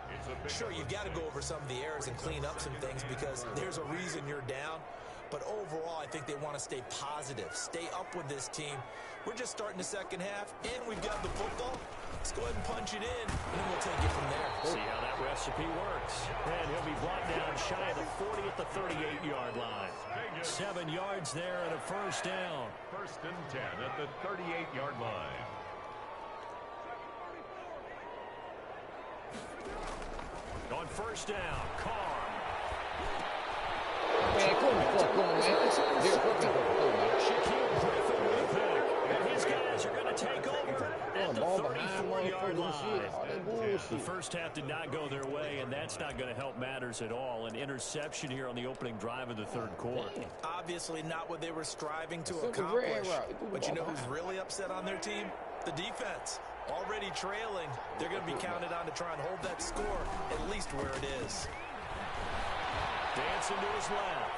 Sure, you've got to go over some of the errors and clean up some things because there's a reason you're down. But overall, I think they want to stay positive, stay up with this team. We're just starting the 2nd half, and we've got the football. Let's go ahead and punch it in, and then we'll take it from there. See how that recipe works. And he'll be brought down shy of the 40 at the 38-yard line. 7 yards there and a 1st down. 1st and 10 at the 38-yard line. On 1st down, Carr. Man, come the fuck on, man. Shaquille Griffin with the pick. And his guys are going to take over at the 34-yard line. The 1st half did not go their way, and that's not going to help matters at all. An interception here on the opening drive of the 3rd quarter. Obviously not what they were striving to accomplish. But you know who's really upset on their team? The defense. Already trailing. They're going to be counted on to try and hold that score at least where it is. Dancing to his left.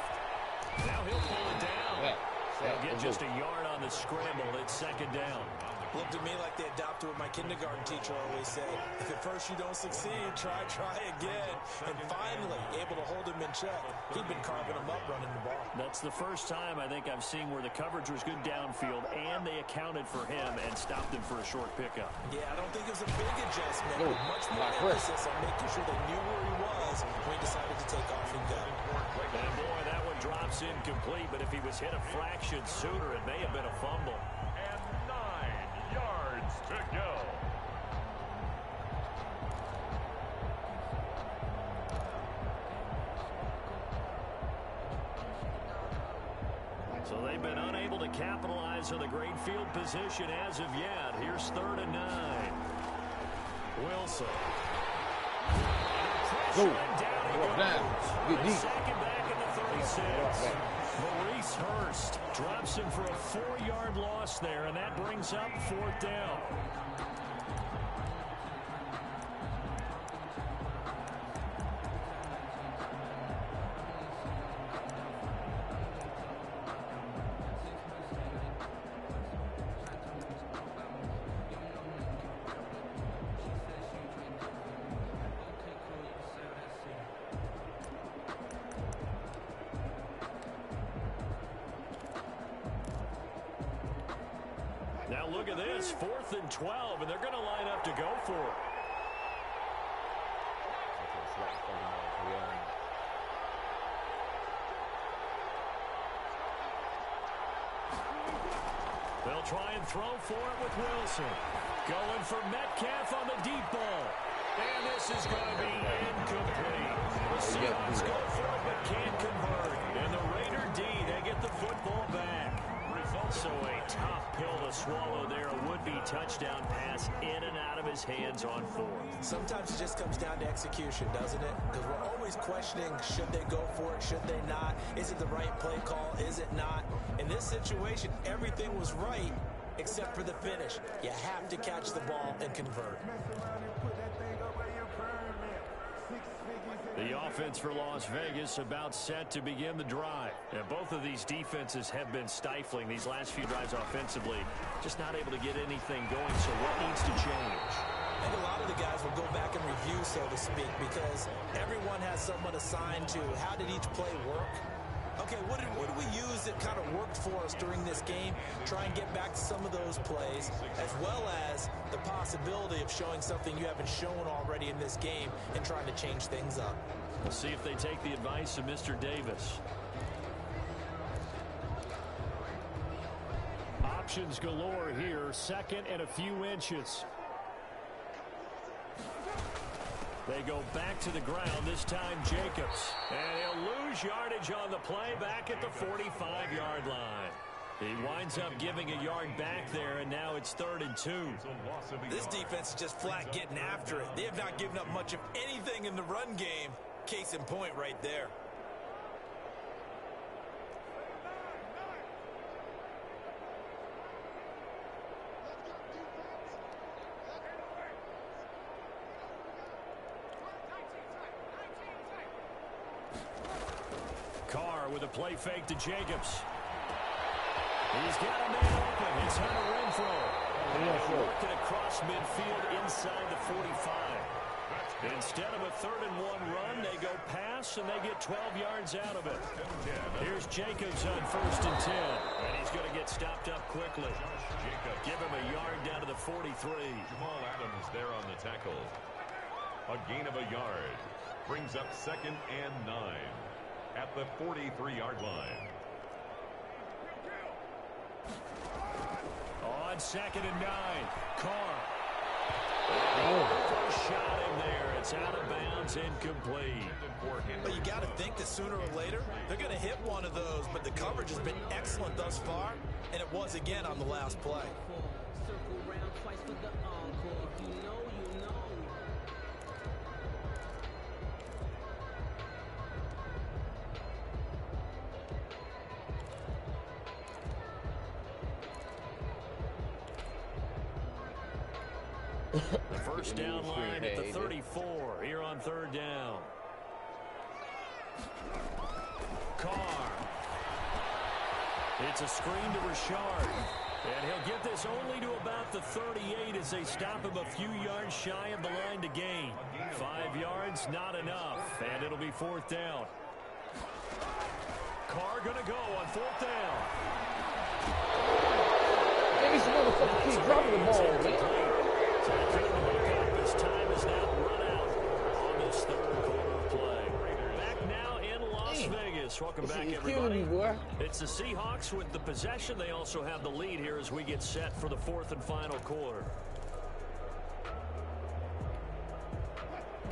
Now he'll pull it down. He'll get just a yard on the scramble. It's 2nd down. Looked at me like they adopted what my kindergarten teacher always said. If at first you don't succeed, try again. And finally, able to hold him in check. He'd been carving him up running the ball. That's the first time I think I've seen where the coverage was good downfield, and they accounted for him and stopped him for a short pickup. Yeah, I don't think it was a big adjustment. But much more emphasis on making sure they knew where he was when he decided to take off and go. And boy, that one drops incomplete, but if he was hit a fraction sooner, it may have been a fumble. And 9 yards to go. So they've been unable to capitalize on the great field position as of yet. Here's 3rd and 9. Wilson. Go. Down he goes. Get deep. 2nd back in the 36. Maurice Hurst drops him for a 4-yard loss there, and that brings up 4th down. Now look at this, 4th and 12, and they're going to line up to go for it. They'll try and throw for it with Wilson. Going for Metcalf on the deep ball. And this is going to be incomplete. The Seahawks go for it but can't convert. And the Raider D, they get the football back. So a tough pill to swallow there. A would-be touchdown pass in and out of his hands on fourth. Sometimes it just comes down to execution, doesn't it? Because we're always questioning, should they go for it, should they not? Is it the right play call, is it not? In this situation, everything was right except for the finish. You have to catch the ball and convert. The offense for Las Vegas about set to begin the drive. And both of these defenses have been stifling these last few drives offensively. Just not able to get anything going, so what needs to change? I think a lot of the guys will go back and review, so to speak, because everyone has someone assigned to how did each play work. Okay, what did we use that kind of worked for us during this game? Try and get back to some of those plays, as well as the possibility of showing something you haven't shown already in this game and trying to change things up. We'll see if they take the advice of Mr. Davis. Options galore here. Second and a few inches. They go back to the ground, this time Jacobs. And he'll lose yardage on the play back at the 45-yard line. He winds up giving a yard back there, and now it's 3rd and 2. This defense is just flat getting after it. They have not given up much of anything in the run game. Case in point right there. Carr with a play fake to Jacobs. He's got a man open. It's Hunter Renfrow. Working across midfield inside the 45. Instead of a 3rd and 1 run, they go pass and they get 12 yards out of it. Here's Jacobs on 1st and 10. And he's going to get stopped up quickly. Give him a yard down to the 43. Jamal Adams there on the tackle. A gain of a yard. Brings up 2nd and 9 at the 43-yard line. On 2nd and 9, Carr. Shot him there. It's out of bounds, incomplete. But you got to think that sooner or later, they're going to hit one of those. But the coverage has been excellent thus far, and it was again on the last play. The first down line at the 34 here on 3rd down. Carr. It's a screen to Richard. And he'll get this only to about the 38 as they stop him a few yards shy of the line to gain. 5 yards, not enough. And it'll be 4th down. Carr going to go on 4th down. This motherfucker keep dropping the ball, man. So they couldn't look up as time is now run out on this 3rd quarter play. Back now in Las Vegas. Welcome back, everybody. It's the Seahawks with the possession. They also have the lead here as we get set for the 4th and final quarter.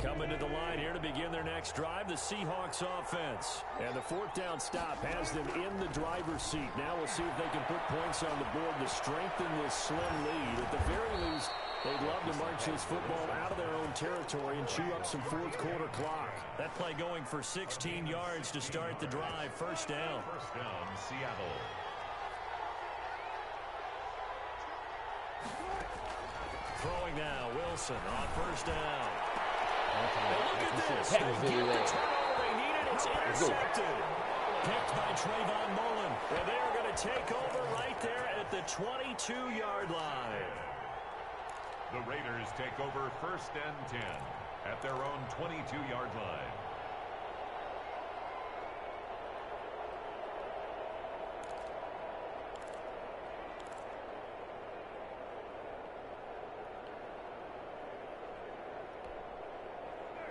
Coming to the line here to begin their next drive, the Seahawks offense. And the 4th down stop has them in the driver's seat. Now we'll see if they can put points on the board to strengthen this slim lead. At the very least, they'd love to march this football out of their own territory and chew up some 4th quarter clock. That play going for 16 yards to start the drive. 1st down. 1st down, Seattle. Throwing now, Wilson on 1st down. Look at this. They get the turnover they needed. It's intercepted. Picked by Trayvon Mullen. And they are going to take over right there at the 22-yard line. The Raiders take over 1st and 10 at their own 22-yard line.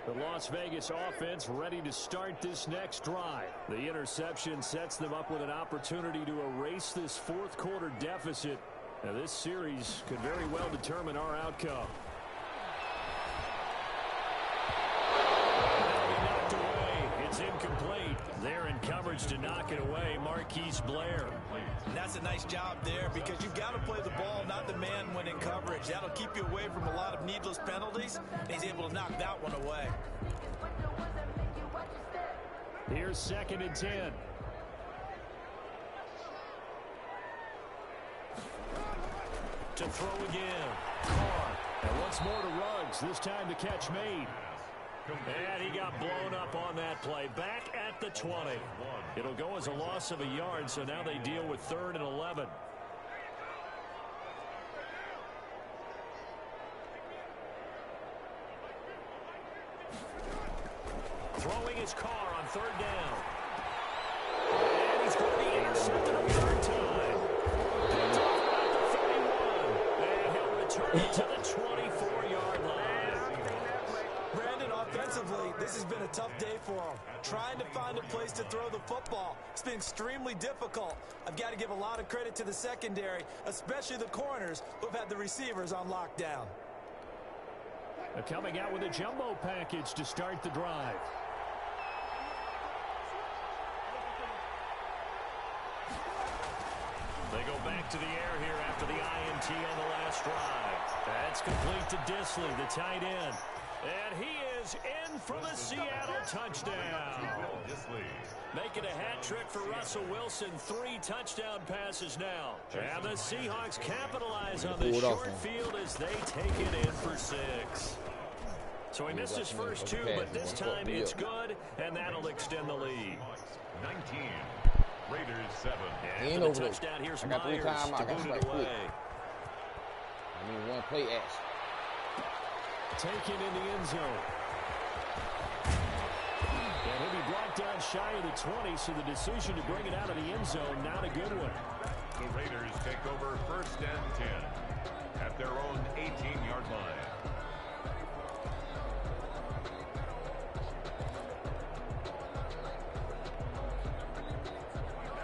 The Las Vegas offense ready to start this next drive. The interception sets them up with an opportunity to erase this 4th quarter deficit. Now this series could very well determine our outcome. It's incomplete. They're in coverage to knock it away. Marquise Blair. And that's a nice job there because you've got to play the ball, not the man when in coverage. That'll keep you away from a lot of needless penalties. And he's able to knock that one away. Here's 2nd and 10. To throw again. Carr. And once more to Ruggs. This time the catch made. And he got blown up on that play. Back at the 20. It'll go as a loss of a yard, so now they deal with 3rd and 11. Throwing his Carr on 3rd down. And he's going to be intercepted a 3rd time. Picked off at the 31. And he'll return it to the 24-yard line. Brandon, offensively, this has been a tough day for him. Trying to find a place to throw the football. It's been extremely difficult. I've got to give a lot of credit to the secondary, especially the corners who've had the receivers on lockdown. They're coming out with a jumbo package to start the drive. They go back to the air here after the INT on the last drive. That's complete to Disley, the tight end. And he is in for the Seattle touchdown. Making a hat trick for Russell Wilson. 3 touchdown passes now. And the Seahawks capitalize on this short field as they take it in for 6. So he missed his first 2, but this time it's good, and that'll extend the lead. 19. Raiders 7. Ain't After the over touchdown, there. here's I got 3 Myers timeouts. to I got boot strike it quick. away. I mean, 1 play action. Taken in the end zone. And he'll be brought down shy of the 20, so the decision to bring it out of the end zone, not a good one. The Raiders take over 1st and 10 at their own 18-yard line.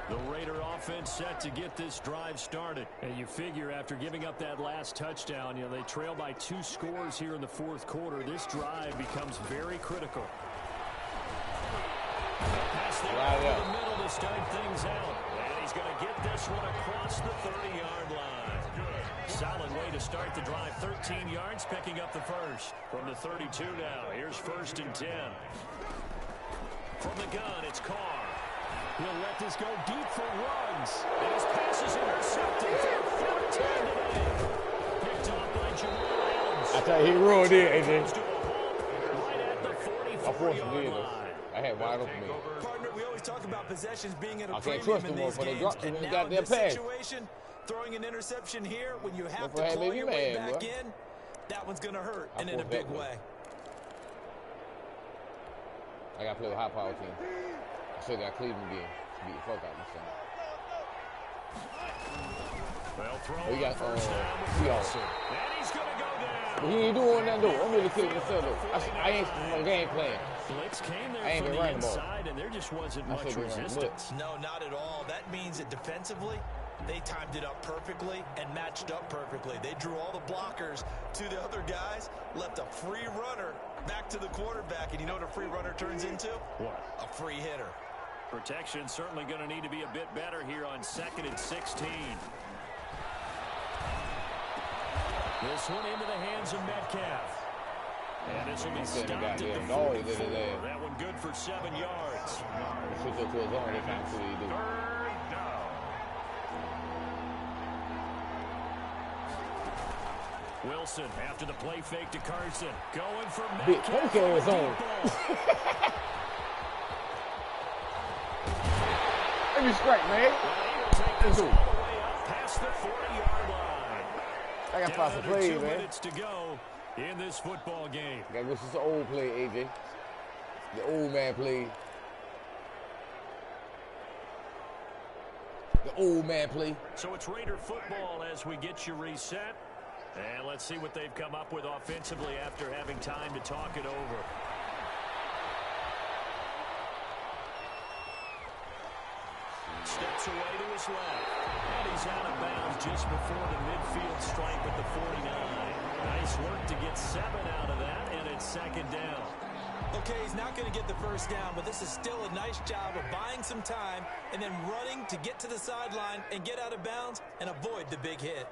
The Raider offense set to get this drive started. And you figure after giving up that last touchdown, they trail by 2 scores here in the 4th quarter. This drive becomes very critical. Pass the middle to start things out. And he's going to get this one across the 30-yard line. Solid way to start the drive. 13 yards, picking up the first. From the 32 now, here's 1st and 10. From the gun, it's Carr. He'll let this go deep for Ruggs. And his pass is intercepted for a 4th time today. Picked off by Jamal Adams. I tell you, he rolled in, AJ. Right at the 44-yard line. I had wide open man. Partner, we always talk about possessions being at a I can't premium trust in them these motherfuckers. They games. dropped And them in the now in goddamn this pass. situation, throwing an interception here when you have Motherfucker to had claw me your way mad, back bro. in, that one's going to hurt, I and in a forced big that one. way. I got to play with high power team. I still got Cleveland again. Beat the fuck out of this thing. Well, throw We got first down with Seahawks. Wilson. And he's going to go down. But he ain't doing nothing though. I'm really Cleveland still though. I ain't my game plan. Blitz came there I ain't from been the running the ball. inside, and there just wasn't I much said they ran resistance. No, not at all. That means that defensively, they timed it up perfectly and matched up perfectly. They drew all the blockers to the other guys, left a free runner back to the quarterback, and you know what a free runner turns into? What? A free hitter. Protection certainly going to need to be a bit better here on 2nd and 16. This one into the hands of Metcalf. And this will be stopped at the 44. That one good for 7 yards. Switch up to his own this time. See what he do. 3rd down. Wilson after the play fake to Carson. Going for Big Metcalf. poke in his own. Let me strike, man. Take this all the way up past the 40-yard line. I got five Under plays, 2 man. minutes to go in this football game. Gotta go to the old play, AJ. The old man play. The old man play. So it's Raider football as we get you reset. And let's see what they've come up with offensively after having time to talk it over. Steps away to his left. And he's out of bounds just before the midfield stripe at the 49. Nice work to get 7 out of that, and it's 2nd down. Okay, he's not going to get the first down, but this is still a nice job of buying some time and then running to get to the sideline and get out of bounds and avoid the big hit.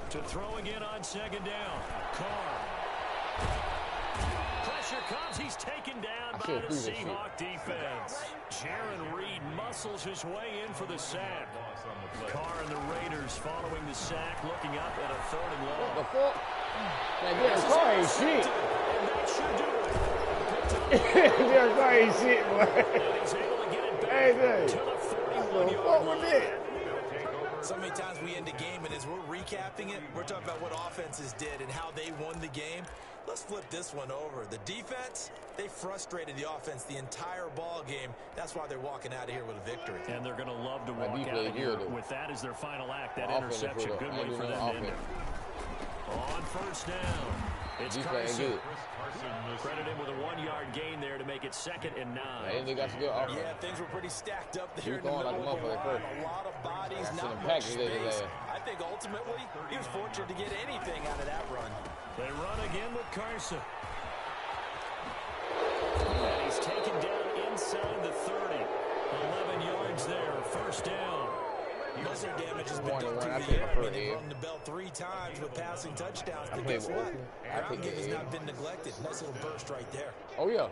To throw again on second down. Carr. Pressure comes. He's taken down by the Seahawk defense. Jaron Reed muscles his way in for the sack. Carr and the Raiders following the sack, looking up at a 3rd and long. What the fuck? Man, Derek Carr ain't shit. And that should do it. Derek Carr ain't shit, boy. And he's able to get it back Hey, to the what the 41-yard fuck was line. that? So many times we end the game, and as we're recapping it, we're talking about what offenses did and how they won the game. Let's flip this one over. The defense, they frustrated the offense the entire ball game. That's why they're walking out of here with a victory. And they're going to love to walk out of here with that as their final act. That interception, good way for them to end it. On first down, it's Carson. Credited with a 1-yard gain there to make it 2nd and 9. Yeah, things were pretty stacked up there in the middle. A lot of bodies, not much space. I think ultimately he was fortunate to get anything out of that run. They run again with Carson. And he's taken down inside the 30. 11 yards there, first down. Muscle damage has been done through the air. I mean, they've run the bell 3 times with passing touchdowns. But guess what? Ground game has not been neglected. Nice little burst right there. Oh, yeah.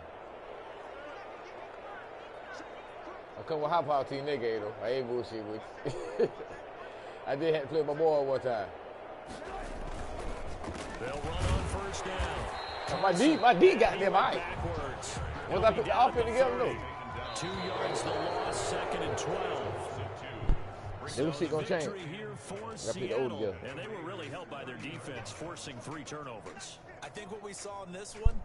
I come with high power to your nigga, though. I ain't bullshit with you. I did have to play my boy one time. They'll run on first down. My D got them high. Backwards. Once I put the offense together, though. 2 yards the loss, 2nd and 12. This shit gonna change. Here for Seattle, and they were really helped by their defense, forcing 3 turnovers. I think what we saw in this one,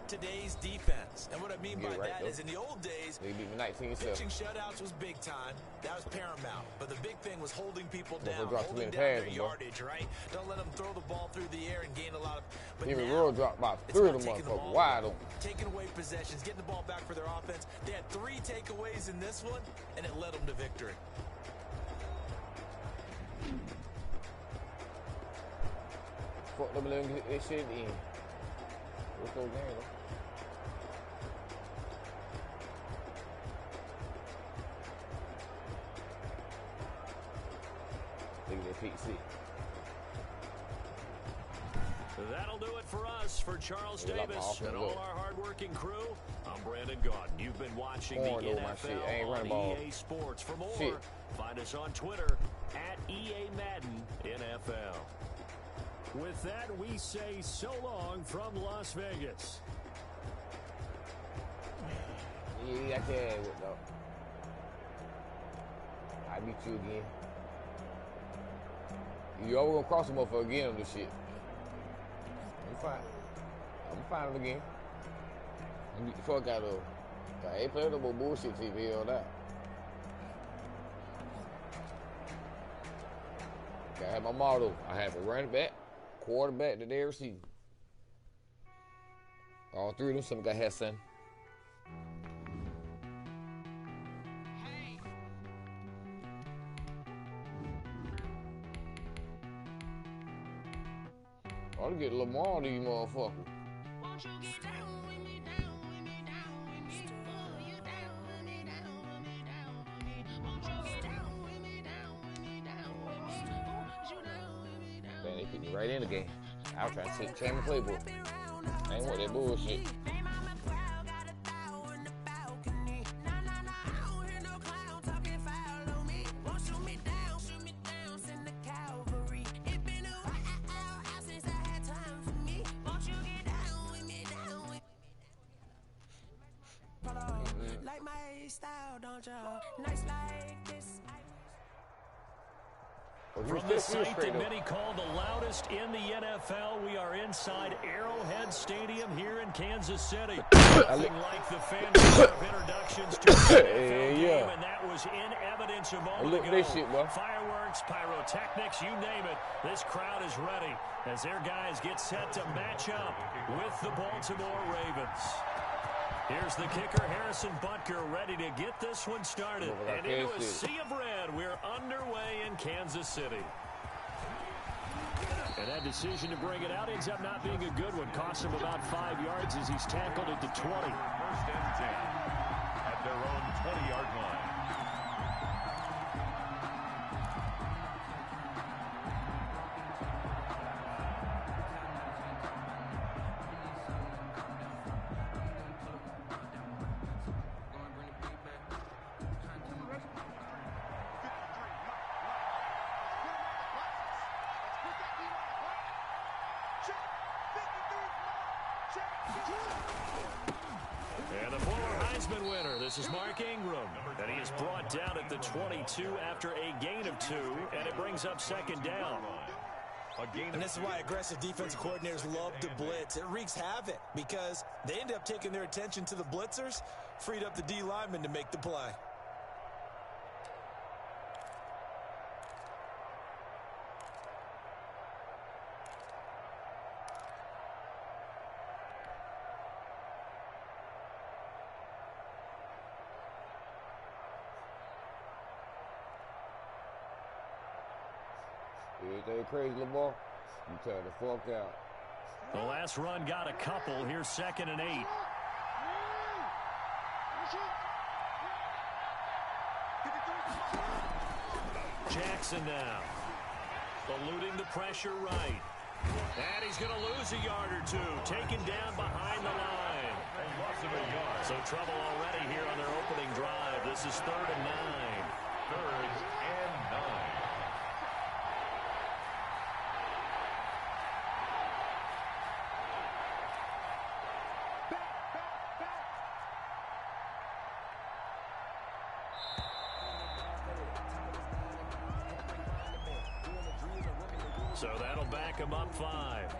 today's defense. And what I mean by that is in the old days, pitching shutouts was big time. That was paramount. But the big thing was holding people down, holding down their yardage, right? Don't let them throw the ball through the air and gain a lot of... But even now, Royal dropped about 3 of them motherfuckers wide open. Taking away possessions, getting the ball back for their offense. They had 3 takeaways in this one, and it led them to victory. Fuck them, let them get this shit in. Let's go game, though. Look at that PC. That'll do it for us, for Charles Davis and all our hardworking crew. I'm Brandon Gaudin. You've been watching the NFL on EA Sports. For more, find us on Twitter at EA Madden NFL. With that, we say so long from Las Vegas. Yeah, I can't with though. I beat you again. You always gonna cross him up again on this shit. I'm fine. I'm fine him again. I beat the fuck out of him. I ain't playing no more bullshit TV on that. I have my motto. I have a running back, quarterback, the day receiver. All 3 of them, some got had son. I ought to get Lamar on these motherfuckers. Won't you get down with me, down with me, down with me? Oh, you down with me, down with me, down with me? Won't you get down with me, down with me, down with me? Oh, you down with me, down with me? Man, they put me right in the game. I was trying to take Champion playbook. I ain't want that bullshit. Like my style, don't you? Nice like this. From the site that many call the loudest in the NFL, we are inside Arrowhead Stadium here in Kansas City. Nothing like the fanfare of introductions to the NFL game, and that was in evidence a moment ago. Fireworks, pyrotechnics, you name it. This crowd is ready as their guys get set to match up with the Baltimore Ravens. Here's the kicker, Harrison Butker, ready to get this one started. And into a sea of red, we're underway in Kansas City. And that decision to bring it out ends up not being a good one. Costs him about 5 yards as he's tackled at the 20. First and 10 at their own 20-yard line. And the former Heisman winner, this is Mark Ingram. And he is brought down at the 22 after a gain of 2, and it brings up second down. And this is why aggressive defensive coordinators love to blitz. It wreaks havoc because they end up taking their attention to the blitzers, freed up the D lineman to make the play. Everything crazy, Lamar. You tell the fuck out. The last run got a couple. Here's 2nd and 8. Jackson now. Eluding the pressure right. And he's going to lose a yard or 2. Taken down behind the line. So trouble already here on their opening drive. This is 3rd and 9. 3rd and 9. So that'll back him up 5.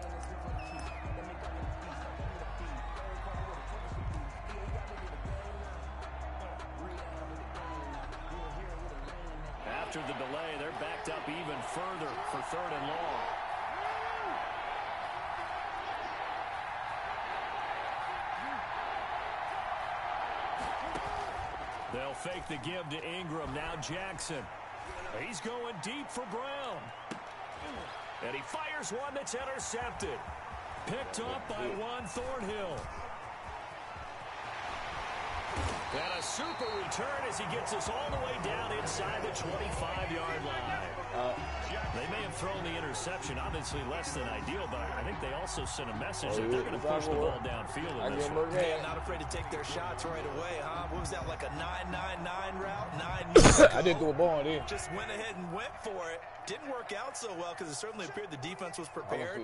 After the delay, they're backed up even further for 3rd and long. They'll fake the give to Ingram. Now Jackson. He's going deep for Brown. And he fires one that's intercepted. Picked up by Juan Thornhill. And a super return as he gets us all the way down inside the 25-yard line. They may have thrown the interception, obviously less than ideal, but I think they also sent a message that they're going to push the ball downfield in this one. Hey, not afraid to take their shots right away, huh? What was that, like a 9-9-9 route? 9 years ago? I didn't throw a ball in there. Just went ahead and went for it. Didn't work out so well because it certainly appeared the defense was prepared.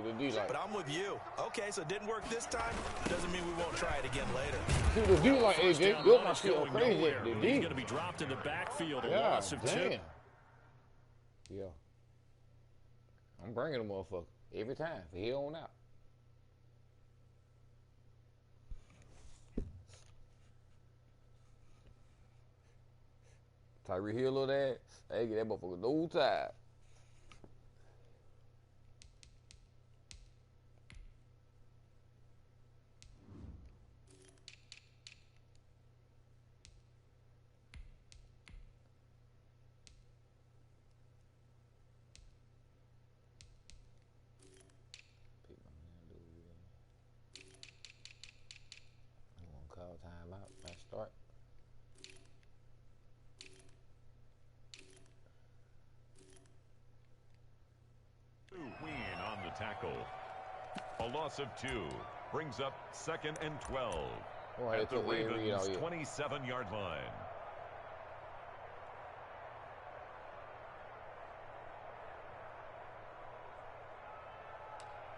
But I'm with you. Okay, so it didn't work this time. Doesn't mean we won't try it again later. See the D like AJ. Built my shit crazy. He's going to be dropped in the backfield. A loss of 2. Yeah. I'm bringing a motherfucker every time from here on out. Tyree Hill or that, hey, get that motherfucker no time. Timeout. Let's start. Win on the tackle. A loss of 2 brings up 2nd and 12 at the Ravens' 27-yard line.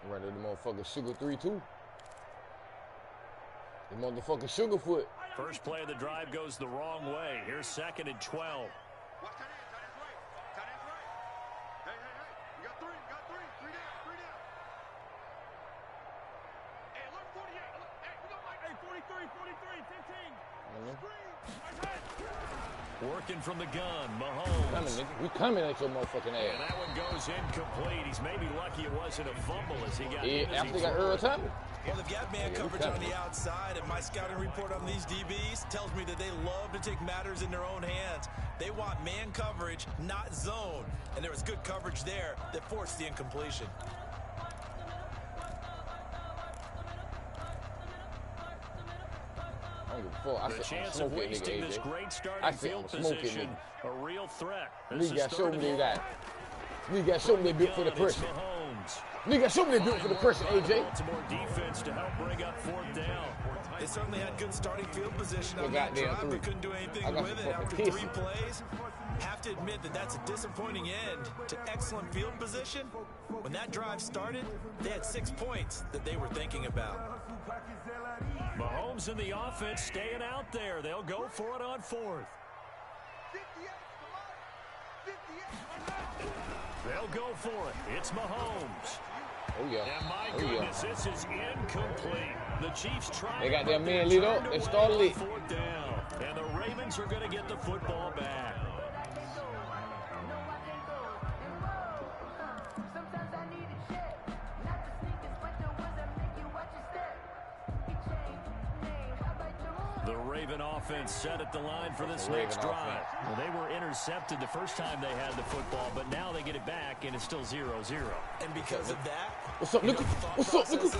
Right there, the motherfucking Sugar 3-2. The motherfucking Sugarfoot. First play of the drive goes the wrong way. Here's 2nd and 12. Watch that end. Tight end's right. Tight end's right. Hey. You got 3. Three down. Hey, look, 48. Look, hey, we got Mike. Hey, 43, 15. Working from the gun, Mahomes. We coming at your motherfucking ass. And that one goes incomplete. He's maybe lucky it wasn't a fumble as he got after he got early time. Well, they've got man coverage on the outside, and my scouting report on these DBs tells me that they love to take matters in their own hands. They want man coverage, not zone. And there was good coverage there that forced the incompletion. The chance of wasting this great starting field position, a real threat. Nigga got so many that. Nigga got so many built for the pressure. Nigga got so many built for the pressure, AJ. Baltimore defense to help bring up 4th down. They certainly had good starting field position on that drive, but couldn't do anything with it after 3 plays. Have to admit that that's a disappointing end to excellent field position. When that drive started, they had 6 points that they were thinking about. Mahomes and the offense staying out there. They'll go for it on 4th. They'll go for it. It's Mahomes. Oh, yeah. And my goodness, this is incomplete. The Chiefs trying. They got their man lead up. They started it. 4th down. And the Ravens are going to get the football back. The Raven offense set at the line for this next drive. Well, they were intercepted the first time they had the football, but now they get it back, and it's still 0-0. And because of that, what's up, Luka? What's up, Luka?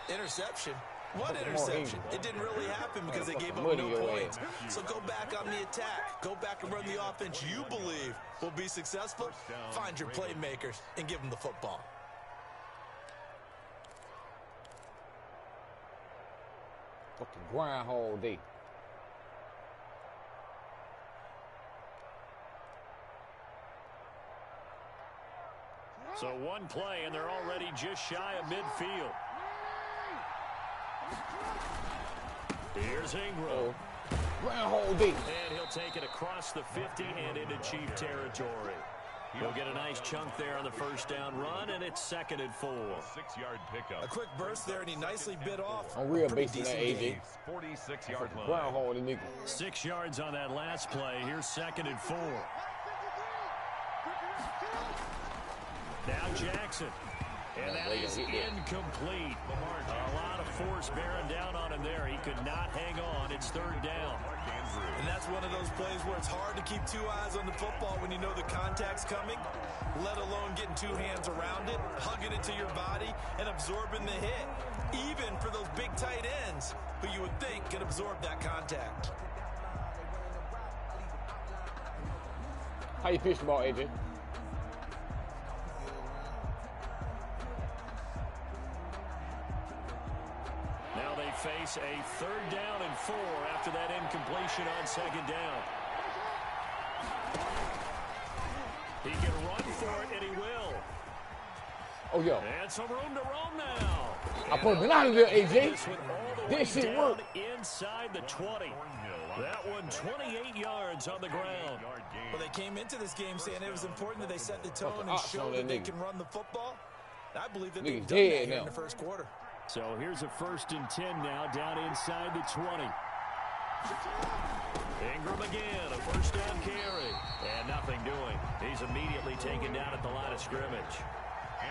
Interception. What interception? It didn't really happen because they gave up no points. So go back on the attack. Go back and run the offense you believe will be successful. Find your playmakers and give them the football. Fucking Groundhog Day. So one play, and they're already just shy of midfield. Here's Ingram. Groundhog Day. And he'll take it across the 50 and into Chief territory. He'll get a nice chunk there on the first down run, and it's 2nd and 4. 6-yard pickup. A quick burst there, and he nicely bit off. On real base of that, AJ. 46-yard line. Groundhog the nigga. 6 yards on that last play. Here's 2nd and 4. Now Jackson. And that is incomplete. A lot of force bearing down on him there. He could not hang on. It's 3rd down. And that's one of those plays where it's hard to keep 2 eyes on the football when you know the contact's coming, let alone getting 2 hands around it, hugging it to your body, and absorbing the hit. Even for those big tight ends who you would think could absorb that contact. How you pitch the ball, AJ? Now they face a 3rd down and 4 after that incompletion on 2nd down. He can run for it, and he will. Oh, yo. And some room to roam now. I put him out of there, AJ. This shit worked. Inside the 20. That one 28 yards on the ground. Well, they came into this game saying it was important that they set the tone and show that they can run the football. I believe that they've done that here in the first quarter. So here's a 1st and 10 now, down inside the 20. Ingram again, a 1st down carry. And nothing doing. He's immediately taken down at the line of scrimmage.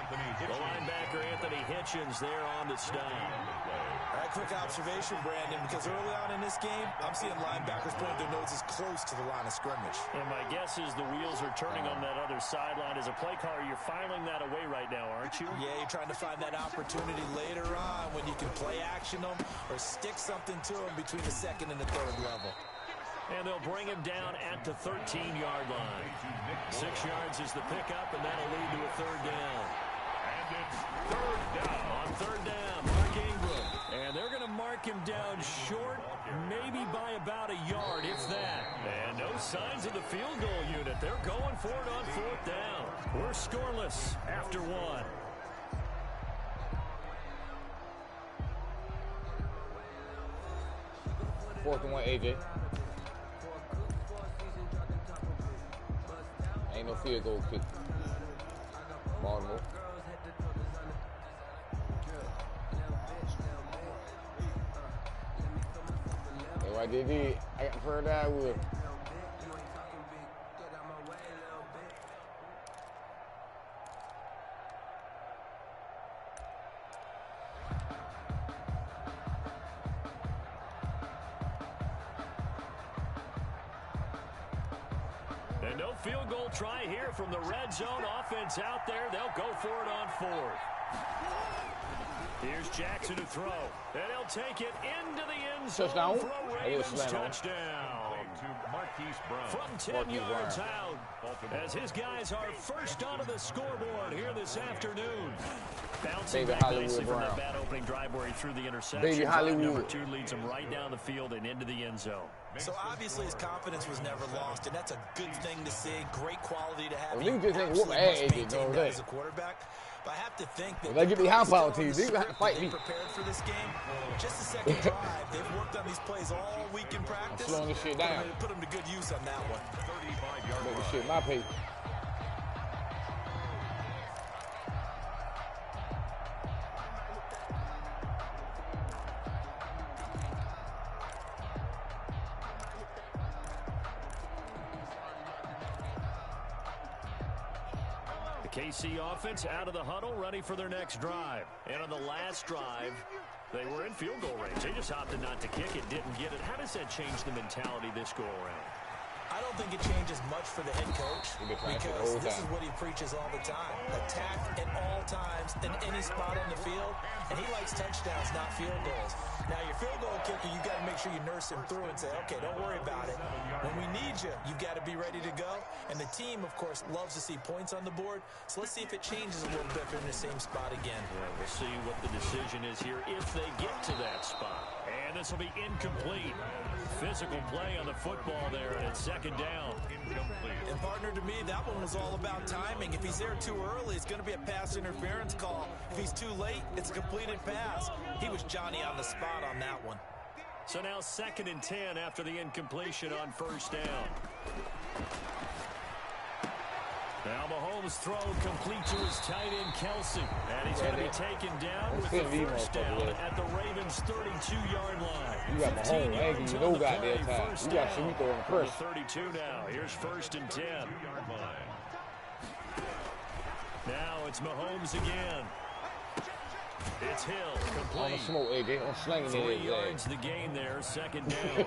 The linebacker, Anthony Hitchens, there on the stop. All right, quick observation, Brandon, because early on in this game, I'm seeing linebackers point their noses close to the line of scrimmage. And my guess is the wheels are turning on that other sideline. As a play caller, you're filing that away right now, aren't you? Yeah, you're trying to find that opportunity later on when you can play action them or stick something to them between the 2nd and the 3rd level. And they'll bring him down at the 13-yard line. 6 yards is the pickup, and that'll lead to a 3rd down. And it's 3rd down. On 3rd down, Mark Ingram. And they're going to mark him down short, maybe by about a yard, if that. And no signs of the field goal unit. They're going for it on 4th down. We're scoreless after 1. Fourth and 1, AJ. Ain't no field goal kick. Baltimore. That's what they did. I got further I will. field goal try here from the red zone. Offense out there. They'll go for it on 4th. Here's Jackson to throw. And he'll take it into the end zone Touchdown. for a Ravens touchdown. From 10 yards out, as his guys are first onto the scoreboard here this afternoon. Bouncing back nicely from that bad opening drive where he threw the interception. Baby Hollywood. Number 2 leads him right down the field and into the end zone. So obviously his confidence was never lost, and that's a good thing to see. Great quality to have. Well, you just ain't whoop my ass, maintain that as a quarterback. But I have to think that they get the high power team. They have to fight me. Prepared for this game. Just a second drive. They've worked on these plays all week in practice. I'm slowing this shit down. Put them to good use on that one. 35-yard Make line. this shit my pace. KC offense out of the huddle, ready for their next drive. And on the last drive, they were in field goal range. They just opted not to kick it, didn't get it. How does that change the mentality this go around? I don't think it changes much for the head coach because this is what he preaches all the time. Attack at all times in any spot on the field, and he likes touchdowns, not field goals. Now, your field goal kicker, you got to make sure you nurse him through and say, okay, don't worry about it. When we need you, you got to be ready to go. And the team, of course, loves to see points on the board. So let's see if it changes a little bit if they're in the same spot again. Yeah, we'll see what the decision is here if they get to that spot. And this will be incomplete. Physical play on the football there, and it's second down. And partner, to me, that one was all about timing. If he's there too early, it's going to be a pass interference call. If he's too late, it's a completed pass. He was Johnny on the spot on that one. So now 2nd and 10 after the incompletion on first down. Now Mahomes' throw complete to his tight end, Kelsey. And he's going to be taken down with the first down at the Ravens' 32-yard line. You got Mahomes, I ain't give you no goddamn time. You got to shoot me throwing first. 32 now. Here's 1st and 10. Now it's Mahomes again. It's Hill, complete. On the smoke, AJ. I'm slinging 3 yards the gain there, 2nd down.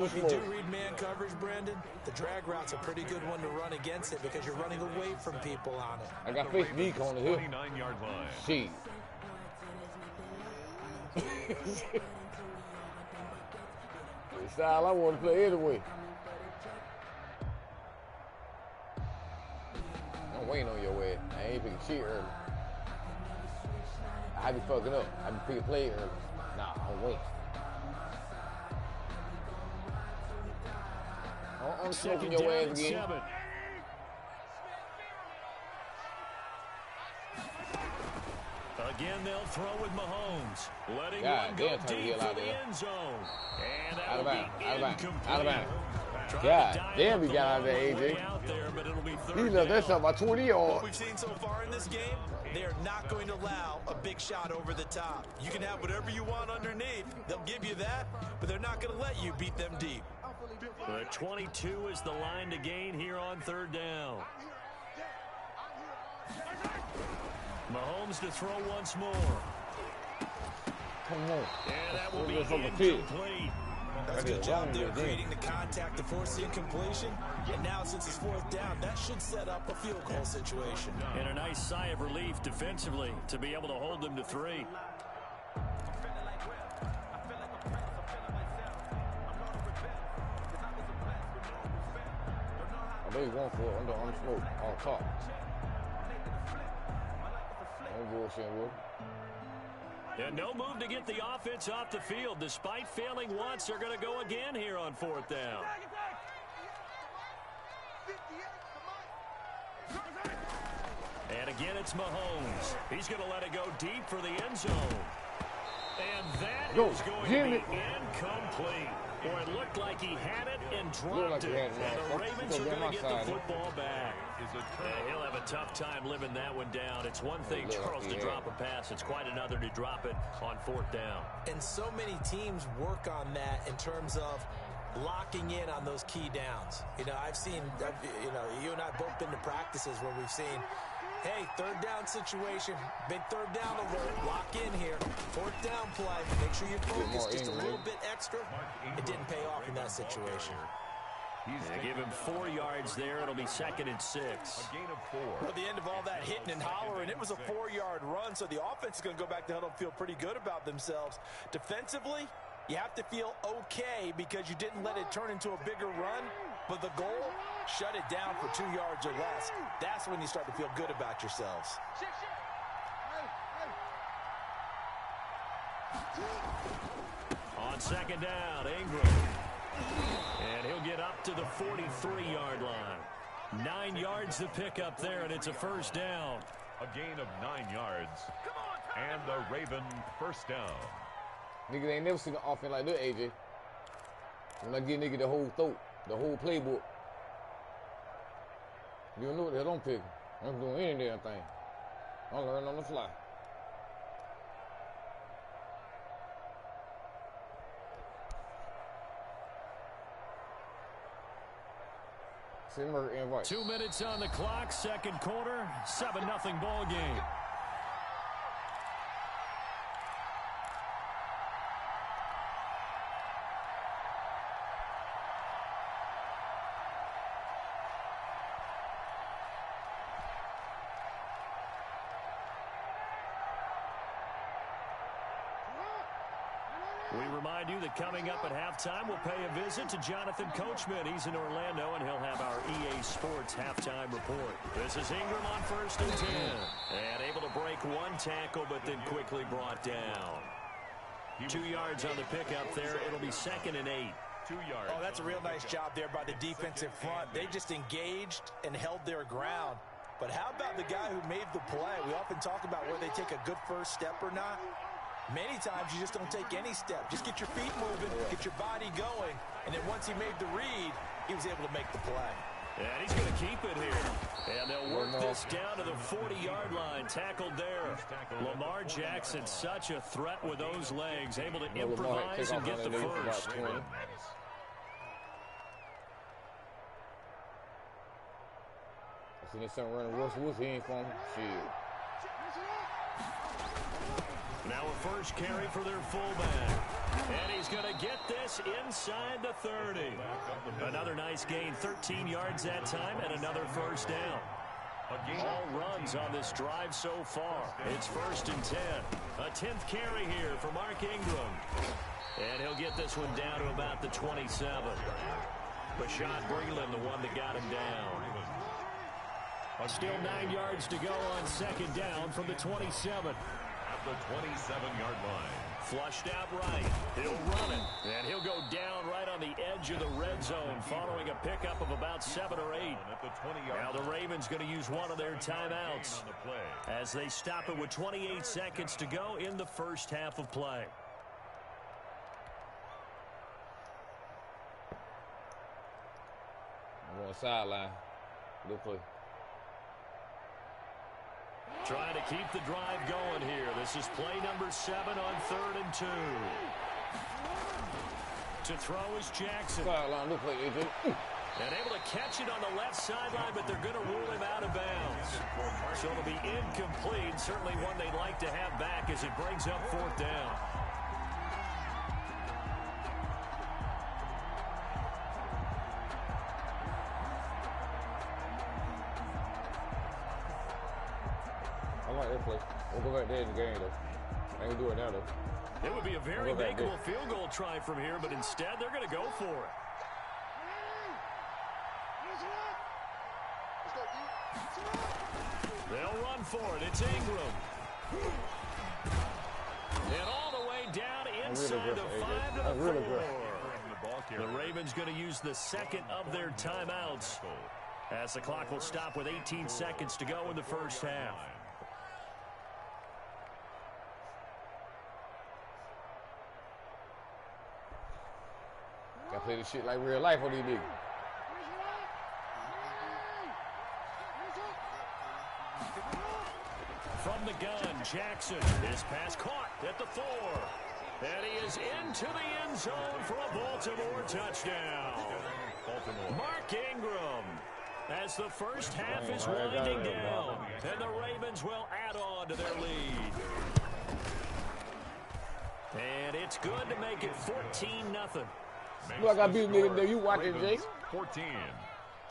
If you do read man coverage, Brandon, the drag route's a pretty good one to run against it because you're running away from people on it. I got face deep on the hill. 29-yard line. Shit. The style I want to play anyway. I'm waiting on your way. I ain't picking shit early. I be fucking up. I be picking play early. Nah, I'm waiting. I'm smoking your ass again. 7. Again, they'll throw with Mahomes. Letting one go deep for the end zone. And that will be incomplete. God damn, he got out of there, AJ. He left that stuff by 20 yards. What we've seen so far in this game, they are not going to allow a big shot over the top. You can have whatever you want underneath. They'll give you that, but they're not going to let you beat them deep. The 22 is the line to gain here on 3rd down. Mahomes to throw once more. Come on. And that will be incomplete. That's a good job there creating the contact to force the incompletion. And now since it's 4th down, that should set up a field goal situation. And a nice sigh of relief defensively to be able to hold them to 3. I know he's going for it under on smoke on top. No bullshit, Wood. And no move to get the offense off the field. Despite failing once, they're going to go again here on 4th down. And again, it's Mahomes. He's going to let it go deep for the end zone. And that is going to be incomplete. Boy, it looked like he had it and dropped it. And the Ravens are going to get the football back. He'll have a tough time living that one down. It's one thing, Charles, to drop a pass. It's quite another to drop it on 4th down. And so many teams work on that in terms of locking in on those key downs. You know, I've seen, you and I both been to practices where we've seen, hey, 3rd down situation, big 3rd down alert, lock in here, 4th down play, make sure you're focused just a little bit extra. It didn't pay off in that situation. They give him 4 yards there. It'll be 2nd and 6. A gain of 4. Well, at the end of all that hitting and hollering, it was a 4-yard run, so the offense is going to go back to huddle and feel pretty good about themselves. Defensively, you have to feel okay because you didn't let it turn into a bigger run, but the goal, shut it down for 2 yards or less. That's when you start to feel good about yourselves. On 2nd down, Ingram. And he'll get up to the 43-yard line. 9 yards to pick up there, and it's a 1st down. A gain of 9 yards. And the Raven 1st down. Niggas ain't never seen an offense like that, AJ. When I give nigga the whole throat, the whole playbook. You don't know what the hell I'm picking. I'm doing any damn thing. I'm learning on the fly. Invite. 2 minutes on the clock, 2nd quarter, 7-0 ball game. We remind you that coming up at halftime, we'll pay a visit to Jonathan Coachman. He's in Orlando, and he'll have our EA Sports halftime report. This is Ingram on 1st and 10. And able to break 1 tackle, but then quickly brought down. 2 yards on the pickup there. It'll be 2nd and 8. 2 yards. Oh, that's a real nice job there by the defensive front. They just engaged and held their ground. But how about the guy who made the play? We often talk about whether they take a good first step or not. Many times you just don't take any step. Just get your feet moving, get your body going, and then once he made the read, he was able to make the play. And he's going to keep it here. And they'll work this down to the 40-yard line. Tackled there. Lamar Jackson, such a threat with those legs, able to improvise and get the first. I seen this son running Russell Wilson. He ain't from shit. Now a first carry for their fullback. And he's going to get this inside the 30. Another nice gain, 13 yards that time, and another 1st down. All runs on this drive so far. It's 1st and 10. A 10th carry here for Mark Ingram. And he'll get this one down to about the 27. Bashad Breeland, the one that got him down. Still 9 yards to go on 2nd down from the 27. The 27-yard line. Flushed out right. He'll run it. And he'll go down right on the edge of the red zone following a pickup of about 7 or 8. Now the Ravens going to use one of their timeouts as they stop it with 28 seconds to go in the first half of play. I'm on the sideline. Good play. Trying to keep the drive going here. This is play number 7 on 3rd and 2. To throw is Jackson. Sideline, look like AJ. And able to catch it on the left sideline, but they're going to rule him out of bounds. So it'll be incomplete. Certainly one they'd like to have back as it brings up 4th down. I like that play. We'll go back there in the game, though. I ain't do it now, though. It would be a very makeable field goal try from here, but instead they're going to go for it. They'll run for it. It's Ingram. And all the way down inside the 5 to the 4. The Ravens going to use the 2nd of their timeouts as the clock will stop with 18 seconds to go in the first half. Gotta play this shit like real life on these niggas. From the gun, Jackson. His pass caught at the 4. And he is into the end zone for a Baltimore touchdown. Mark Ingram, as the first half is winding down, and the Ravens will add on to their lead. And it's good to make it 14-0. Look, I got beat nigga there. You watching, Jake? 14.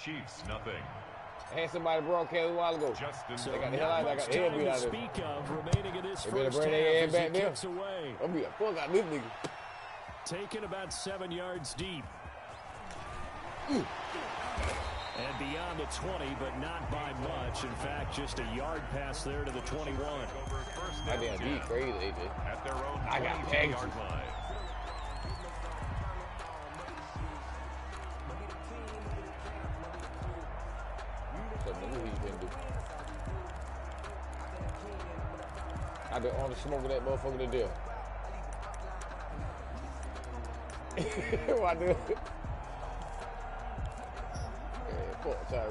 Chiefs nothing. I had somebody broadcast a while ago. So They got the hell out of it. I got the head beat out of it. speak of remaining in this They better first bring half their as ass he back there. kicks away. I'm be the fuck out this nigga. Taken about 7 yards deep. And beyond the 20, but not by much. In fact, just a yard pass there to the 21. I damn D crazy, AJ. At their own I got 22-yard line. Something new he's been doing. I been on the smoke of that motherfucker to death. Why do it? Fuck Tyree.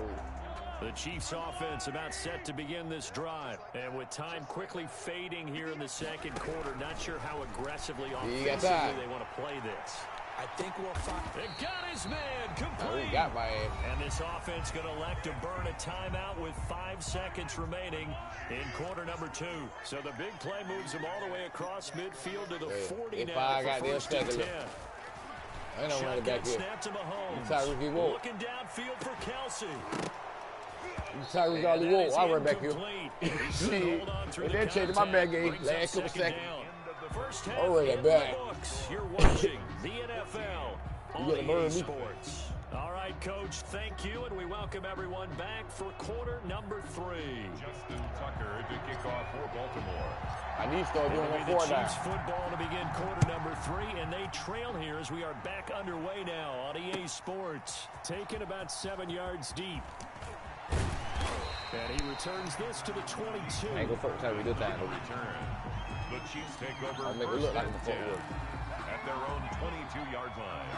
The Chiefs offense about set to begin this drive. And with time quickly fading here in the second quarter, not sure how aggressively offensively they want to play this. I think we'll find. It got his man complete. Tyree got my ass. And this offense going to elect to burn a timeout with 5 seconds remaining in quarter number 2. So the big play moves them all the way across midfield to the 40 if now. I got First this and 10. I ain't no running back here. Snap to Mahomes. Tyree won't. Looking downfield for Kelsey. Tyree all he won't. I'll run back here. Shit. And That changed my bad game. Last couple seconds. First half Oh, in that the back. books. You're watching the NFL on You gotta burn EA me. Sports. All right, Coach, thank you, and we welcome everyone back for quarter number 3. Justin Tucker to kick off for Baltimore. I need to start doing It'll that be the 4 now. Chiefs football to begin quarter number 3, and they trail here as we are back underway now on EA Sports. Taken about 7 yards deep. And he returns this to the 22. I ain't gonna fuck Tyree this time. though. Return. The Chiefs take over I'll make it first look like and the fuck 10 work. at their own 22-yard line.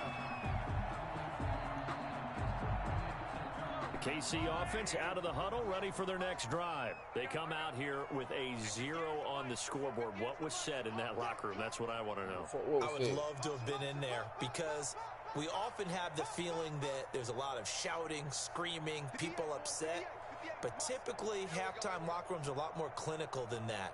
The KC offense out of the huddle, ready for their next drive. They come out here with a 0 on the scoreboard. What was said in that locker room? That's what I want to know. What I was would said? love to have been in there because we often have the feeling that there's a lot of shouting, screaming, people upset. But typically, halftime locker rooms are a lot more clinical than that.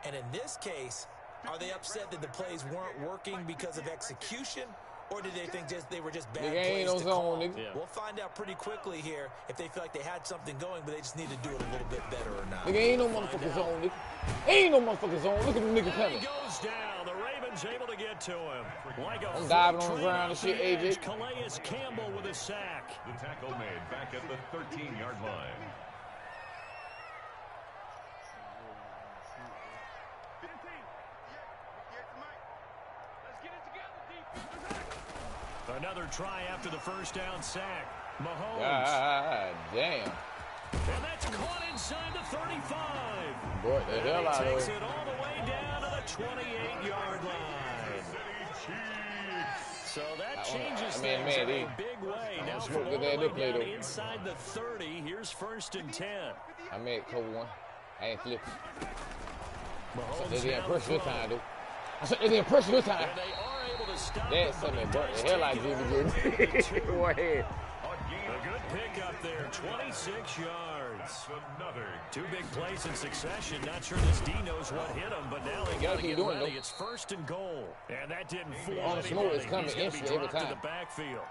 And in this case, are they upset that the plays weren't working because of execution? Or did they think they were just bad Nigga, ain't plays no to call? zone, nigga. Yeah. We'll find out pretty quickly here if they feel like they had something going, but they just need to do it a little bit better or not. Nigga, ain't no motherfucking zone, nigga. Ain't no motherfucking zone. Look at the nigga He coming. goes down. The Ravens able to get to him. Like a I'm diving on the freight ground and train shit, off the AJ. edge. Calais Campbell with a sack. The tackle made back at the 13-yard line. Another try after the first down sack. Mahomes. God damn. And that's caught inside the 35. Boy, the hell And out he of takes it. it all the way down to the 28-yard line. So that changes things in a big way. Now from all the way down inside the 30, here's first and 10. I made cover one. I ain't flipping. Mahomes They didn't now pressure this throw. time, dude. I said they didn't pressure this time. And they are able to stop That's it, but something he that burnt does the hell out take of it Jimmy all the way to G. Go ahead. A good pickup there, 26 yards. Another. 2 big plays in succession. Not sure this D knows what hit him, but now they got to get doing, ready. though. It's first and goal. And that didn't fool On the anybody. smoke is coming He's gonna be instantly every dropped to time. the backfield.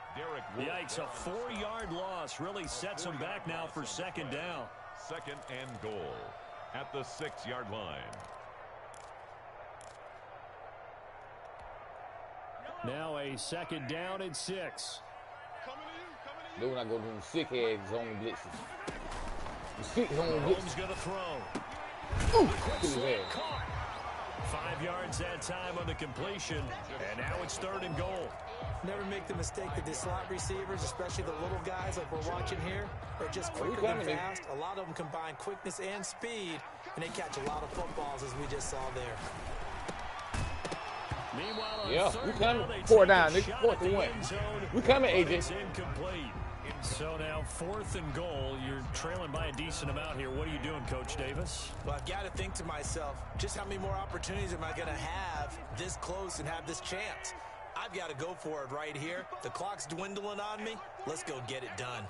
Yikes, a 4-yard loss really sets him back now for second down. Second and goal at the 6-yard line. Now a second down and 6. Then when I go to them sick head zone blitzes. The sick zone Mahomes blitzes. going to throw. Ooh, look at his ass. Caught. 5 yards that time on the completion. And now it's third and goal. Never make the mistake that the slot receivers, especially the little guys like we're watching here, are just quicker than coming, fast. A lot of them combine quickness and speed, and they catch a lot of footballs, as we just saw there. Meanwhile, on Yeah, third we coming. down, they 4 take down, a nigga. shot 4th at the and 1. end zone, We coming, but AJ. It's incomplete. So now 4th and goal. You're trailing by a decent amount here. What are you doing, Coach Davis? Well, I've got to think to myself, just how many more opportunities am I going to have this close and have this chance? I've got to go for it right here. The clock's dwindling on me. Let's go get it done.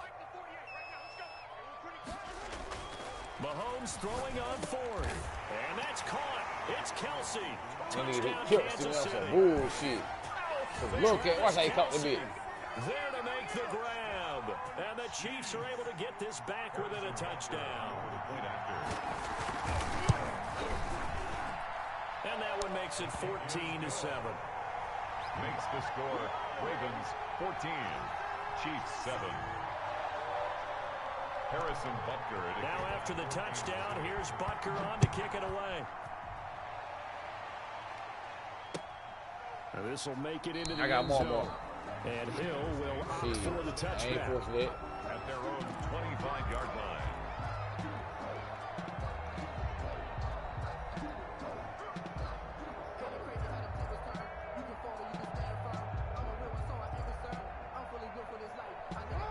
Mahomes throwing on 4th. And that's caught. It's Kelsey. That nigga Touchdown, hit Kelsey. Kansas That's City. some bullshit. Look at, watch how he caught the bit. There to make the grab. And the Chiefs are able to get this back within a touchdown. And that one makes it 14-7. Makes the score Ravens 14, Chiefs 7. Harrison Butker. Now after the touchdown, here's Butker on to kick it away. This will make it into the end zone. And Hill will opt for the touchback. At their own 25-yard line.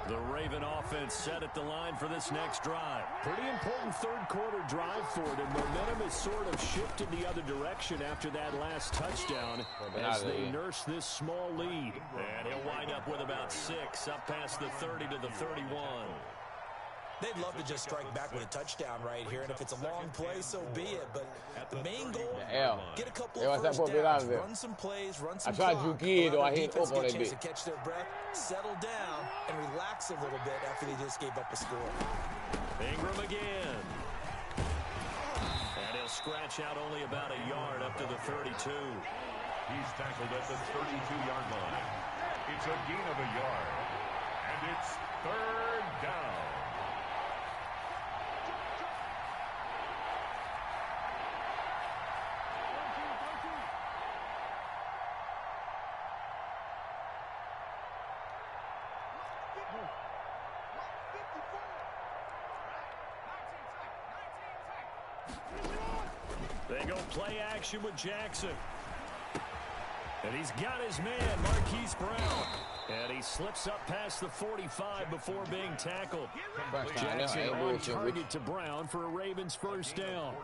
The Raven offense set at the line for this next drive. Pretty important third-quarter drive for it, and momentum has sort of shifted the other direction after that last touchdown as they nurse this small lead. And he'll wind up with about 6, up past the 30 to the 31. They'd love to just strike back with a touchdown right here, and if it's a long play, so be it. But the main goal, get a couple of first downs, run some plays, run some clock. I tried to get or I hit up on that bit. To catch their breath, settle down, and relax a little bit after they just gave up a score. Ingram again. And he'll scratch out only about a yard up to the 32. He's tackled at the 32-yard line. It's a gain of a yard. And it's third down. They go play action with Jackson. And he's got his man, Marquise Brown. And he slips up past the 45 before being tackled. Jackson on target to Brown for a Ravens first down.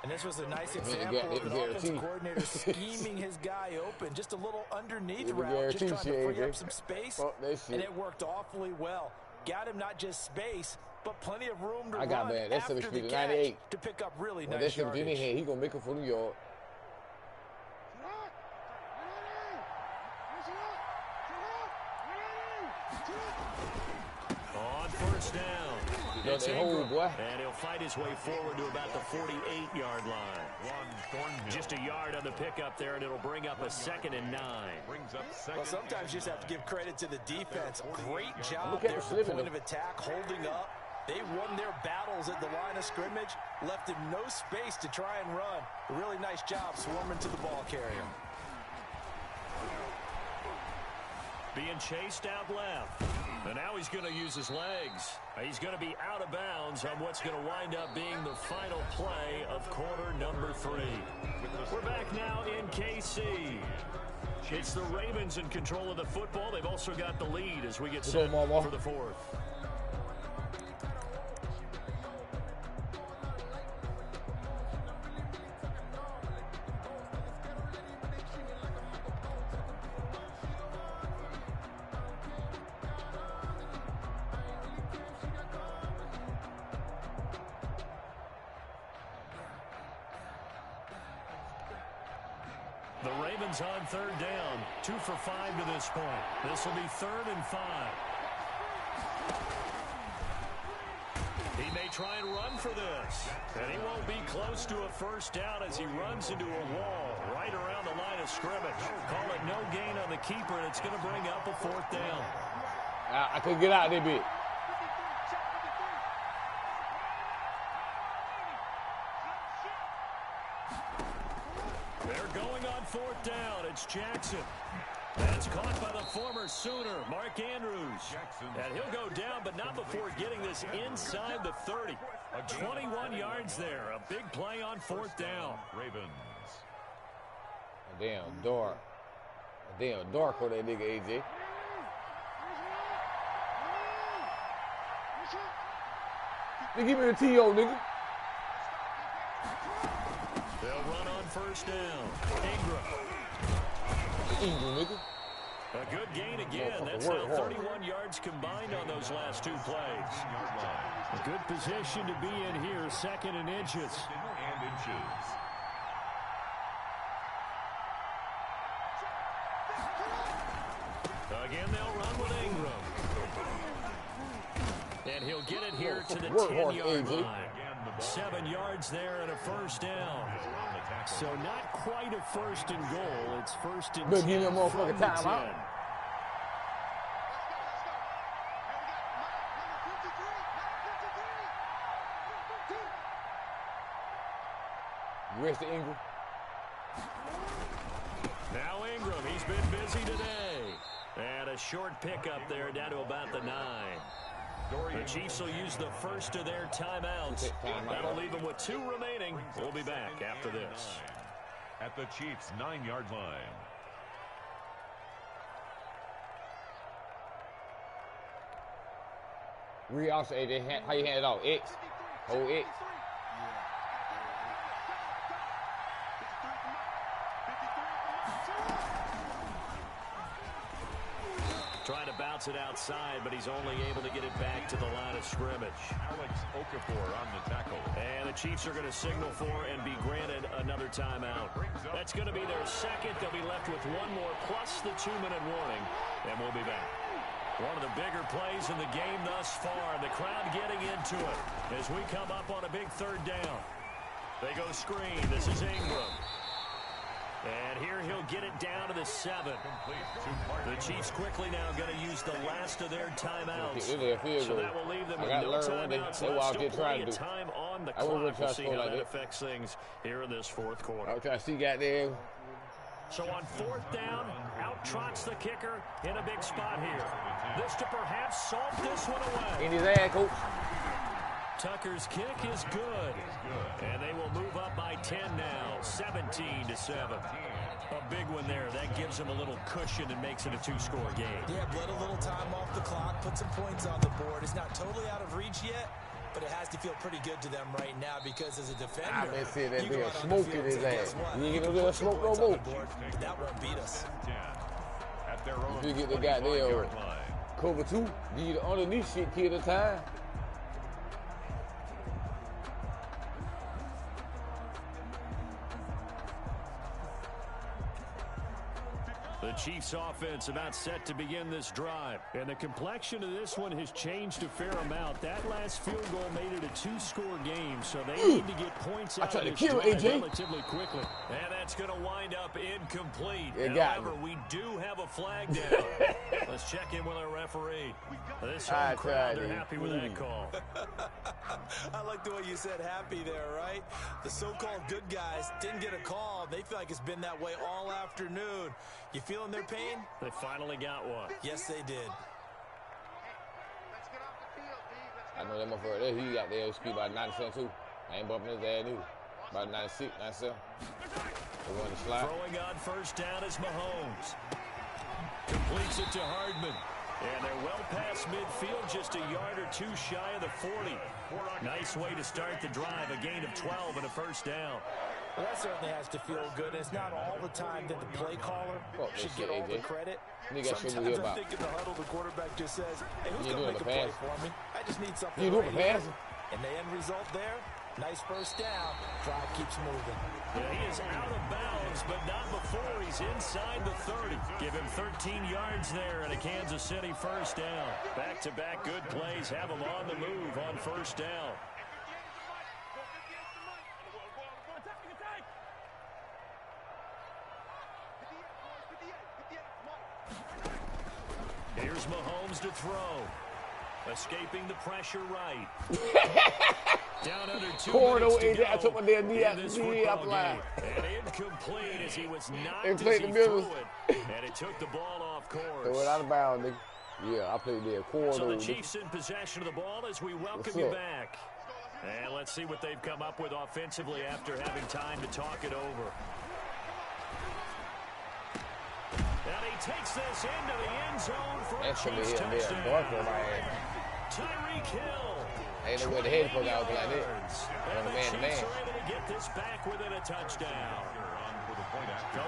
And this was a nice example of an offensive coordinator scheming his guy open. Just a little underneath route, just trying to free up some space. And it worked awfully well. Got him not just space, but plenty of room to run after the catch to pick up really nice yardage. He gonna make it for the yard. On first down. It's Ingram, and he'll fight his way forward to about the 48-yard line. Just a yard on the pickup there, and it'll bring up a 2nd and 9. Well, sometimes you just have to give credit to the defense. Great job there at the point of attack, holding up. They won their battles at the line of scrimmage, left him no space to try and run. A really nice job swarming to the ball carrier. Being chased out left. And now he's going to use his legs. He's going to be out of bounds on what's going to wind up being the final play of quarter number 3. We're back now in KC. It's the Ravens in control of the football. They've also got the lead as we get set for the 4th. The Ravens on third down. 2 for 5 to this point. This will be 3rd and 5. He may try and run for this. And he won't be close to a first down as he runs into a wall right around the line of scrimmage. Call it no gain on the keeper, and it's going to bring up a 4th down. I couldn't get out there, bit. They're going on 4th down. It's Jackson. That's caught by the former Sooner, Mark Andrews. And he'll go down, but not before getting this inside the 30. 21 yards there. A big play on 4th down. Ravens. Damn dark on that nigga, AJ. They give me the T.O., nigga. They'll run on first down. Ingram, nigga. A good gain again. That's now 31 yards combined on those last 2 plays. A good position to be in here, 2nd and inches. Again, they'll run with Ingram. And he'll get it here to the Work hard, 10-yard AJ. line. 7 yards there and a first down. So not quite a first and goal. It's first and 10 Better give me a motherfucking from the timeout. 10. Rest of Ingram. Now Ingram, he's been busy today. And a short pickup there down to about the 9. The Chiefs will use the first of their timeouts. That'll leave them with 2 remaining. We'll be back after this. At the Chiefs' 9-yard line. Read also, AJ. How you hand it off? X. Hold X. Trying to bounce it outside, but he's only able to get it back to the line of scrimmage. Alex Okafor on the tackle. And the Chiefs are going to signal for and be granted another timeout. That's going to be their second. They'll be left with 1 more plus the 2-minute warning, and we'll be back. One of the bigger plays in the game thus far. The crowd getting into it as we come up on a big 3rd down. They go screen. This is Ingram. And here he'll get it down to the 7. The Chiefs quickly now going to use the last of their timeouts. So that will leave them with no timeouts left. Still plenty of time on the clock. We'll see how that affects things here in this 4th quarter. I was trying to see goddamn. So on 4th down, out trots the kicker in a big spot here. This to perhaps salt this one away. In his ass, coach. Tucker's kick is good. And they will move up by 10 now, 17-7. A big one there. That gives them a little cushion and makes it a 2-score game. Yeah, bled a little time off the clock, put some points on the board. It's not totally out of reach yet, but it has to feel pretty good to them right now because as a defender, I've been seeing that you go nigga out on the smoking field his and say, ass. guess what? You ain't I gonna put do that 20 smoke no points on more. the board, but that won't beat us. At their own If you get the goddamn 25-yard line. cover 2, give you the underneath shit kid at a time. The Chiefs offense about set to begin this drive. And the complexion of this one has changed a fair amount. That last field goal made it a 2-score game, so they need to get points out of this drive relatively quickly. And that's going to wind up incomplete. However, we do have a flag down. Let's check in with our referee. This whole crowd, they're happy with that call. I like the way you said happy there, right? The so-called good guys didn't get a call. They feel like it's been that way all afternoon. You feeling their pain? They finally got one. Yes, they did. I know that motherfucker there, he got there, speed about 97 too. I ain't bumping his ass either. About 96, 97. They want to slide. Throwing on 1st down is Mahomes. Completes it to Hardman. And they're well past midfield, just a yard or 2 shy of the 40. Nice way to start the drive, a gain of 12 and a 1st down. Well, that certainly has to feel good. It's not all the time that the play caller should get all the credit. Sometimes I'm thinking the huddle, the quarterback just says, hey, who's going to make a play for me? I just need something right here. And the end result there, nice 1st down. Drive keeps moving. Yeah, he is out of bounds, but not before he's inside the 30. Give him 13 yards there and a Kansas City 1st down. Back-to-back good plays have him on the move on 1st down. Here's Mahomes to throw. Escaping the pressure right. Down under 2 minutes to go. I took my damn knee out the line. And incomplete as he was knocked as he threw it. And it took the ball off course. Throw it out of bounds, nigga. Yeah, I played there. Corridor. So the Chiefs in possession of the ball as we welcome you back. And let's see what they've come up with offensively after having time to talk it over. And he takes this into the end zone for a Chiefs touchdown. Tyreek Hill. Ain't no way the head poke out like that. And the Chiefs are able to get this back within a touchdown.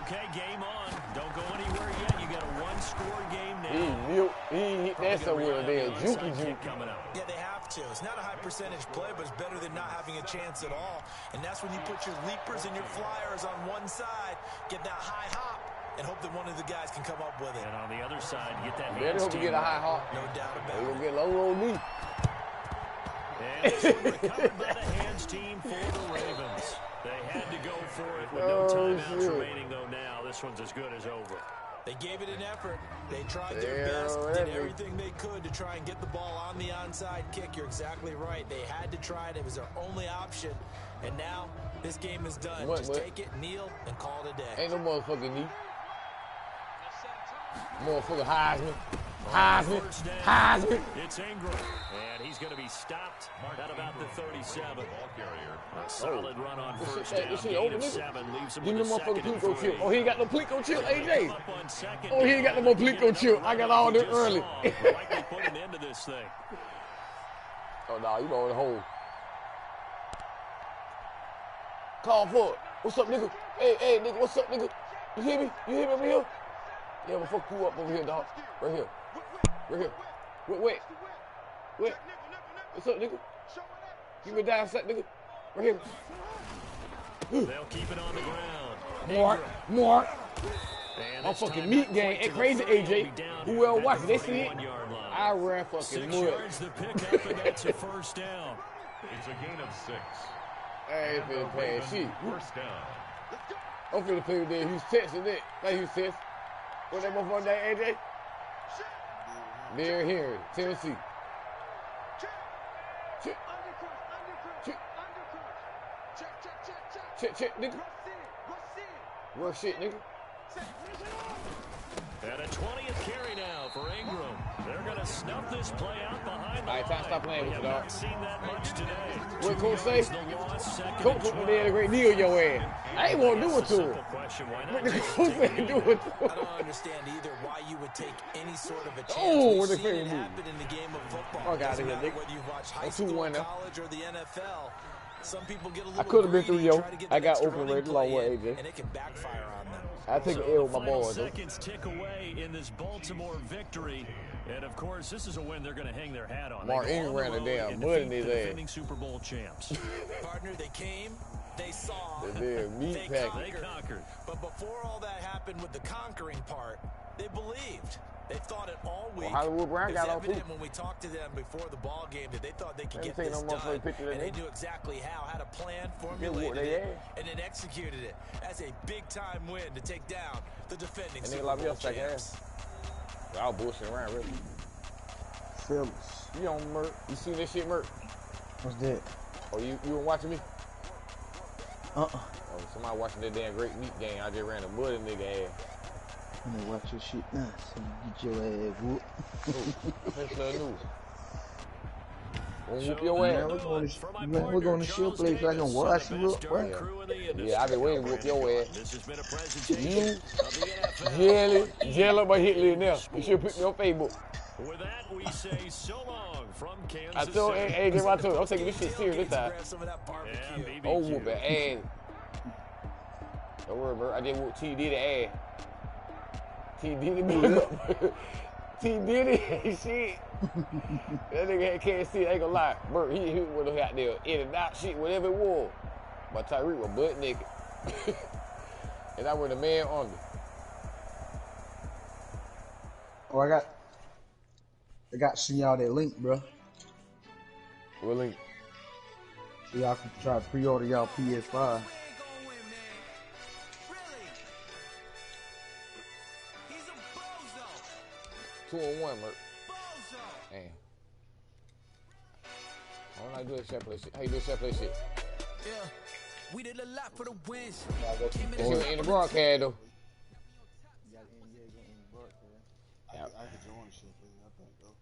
Okay, game on. Don't go anywhere yet. You got a 1-score game now. He hit that somewhere there. Juky juke. Yeah, they have to. It's not a high percentage play, but it's better than not having a chance at all. And that's when you put your leapers and your flyers on one side, get that high hop, and hope that one of the guys can come up with it. And on the other side, get that Better hands hope you team get a high hop. No doubt about You're it. going to get low knee. And this one recovered by the hands team for the Ravens. They had to go for it with no timeouts remaining, though now. This one's as good as over. They gave it an effort. They tried their best, did everything they could to try and get the ball on the onside kick. You're exactly right. They had to try it. It was their only option. And now this game is done. Just take it, kneel, and call it a day. Ain't no motherfucking knee. Motherfucker Heisman. Heisman. It's Ingram. And he's going to be stopped at about the 37. A solid run on first down. Gain of 7 leaves him Give me with the a motherfucking second and Plinko 3. chip. Oh, he ain't got no Plinko chip, AJ. Up on second Oh, he ain't got no more Plinko chip. I got all this early. Likely put an end to this thing. Oh, no, you know the hole. Call for it. What's up, nigga? Hey, nigga, what's up, nigga? You hear me? You hear me over here? Yeah, I'm gonna fuck you up over here, dog. Right here. Wait. What's up, nigga? Give me a down set, nigga. Right here. They'll keep it on the ground. Mark. And I'm fucking meat gang. Ain't crazy, AJ. Who else watching? They see it? I ran fucking 6 mud. yards to pick up, and that's a first down. It's a gain of 6. I ain't finna play shit. First down. I'm finna play with that. He's texting it. Like he says. What that motherfucker name, AJ? They're here, Tennessee. Check, nigga. Work shit, nigga. And a 20th carry now for Ingram. They're going to snuff this play out behind the All right, time to stop playing We with have you, dog. not seen that much today. What Coach say? The loss, second Coach and put me 12. there a great deal your ass. I ain't want to do it to him. Simple question, why not What the just Coach take say it do it to I him? don't understand either why you would take any sort of a chance. Oh, We've what a seen favorite it move. happen in the game of football. Fuck outta Doesn't here, matter nigga. whether you watch I'm high school, 2-1 now. college, or the NFL. Some people get a little I could have been greedy, through, yo. try to get I that got extra open running rate long play way, in, AJ. and it can backfire on them. I take an So L with the my final boys, though. seconds tick away in this Baltimore victory. And, of course, this is a win they're going to hang their hat on. Mark They go Ingram on ran the a road damn and mud in defeat his the ass. defending Super Bowl champs. Partner, they came, they saw, They're meat they package. Conquered. But before all that happened with the conquering part, they believed. They thought it all week. Hollywood Brown It was got off, evident too. when we talked to them before the ball game that they thought they could They get ain't this taking no done, motherfucking picture of and they that. knew exactly how, had a plan, whoop formulated they it, ass. and then executed it. That's a big-time win to take down the defending And nigga Super like me Bowl else like champs. ass. Y'all bullshitting around, really. Fellas, You on Merc? You see this shit, Merc? what's that? Oh, you been watching me? Uh-uh. Oh, somebody watching that damn great meat game. I just ran a mud in nigga ass. I'm gonna watch your shit now so you get your ass whooped. That's the news. Gonna whoop So, your Man, ass. we're going to shield place so I can watch you up, boy. Yeah, I been waiting to whoop your ass. This has been a presentation You, of the NFL. jelly, my hit list now. You should put me on Facebook. With that, we say so long from Kansas I told City. AJ, I told him, I'm taking this shit serious this time. Grab some of that barbecue. Yeah, Oh, BBQ. whoop that ass. Don't worry, bro. I just whooped T Diddy ass. T Diddy, T Diddy, shit. That nigga can't see it, I ain't gonna lie. Bro, he would have got there in and out shit, whatever it was. But Tyreek was butt naked. And I was the man under. Oh, I got to send y'all that link, bro. What link? So y'all can try to pre-order y'all PS5. 2-on-1, Merc. Damn. I don't like doing shot play shit. How you do shot play shit? Yeah, we did a lot for the wins. That shit in the broadcast, though. I could join shit, please. I think, though.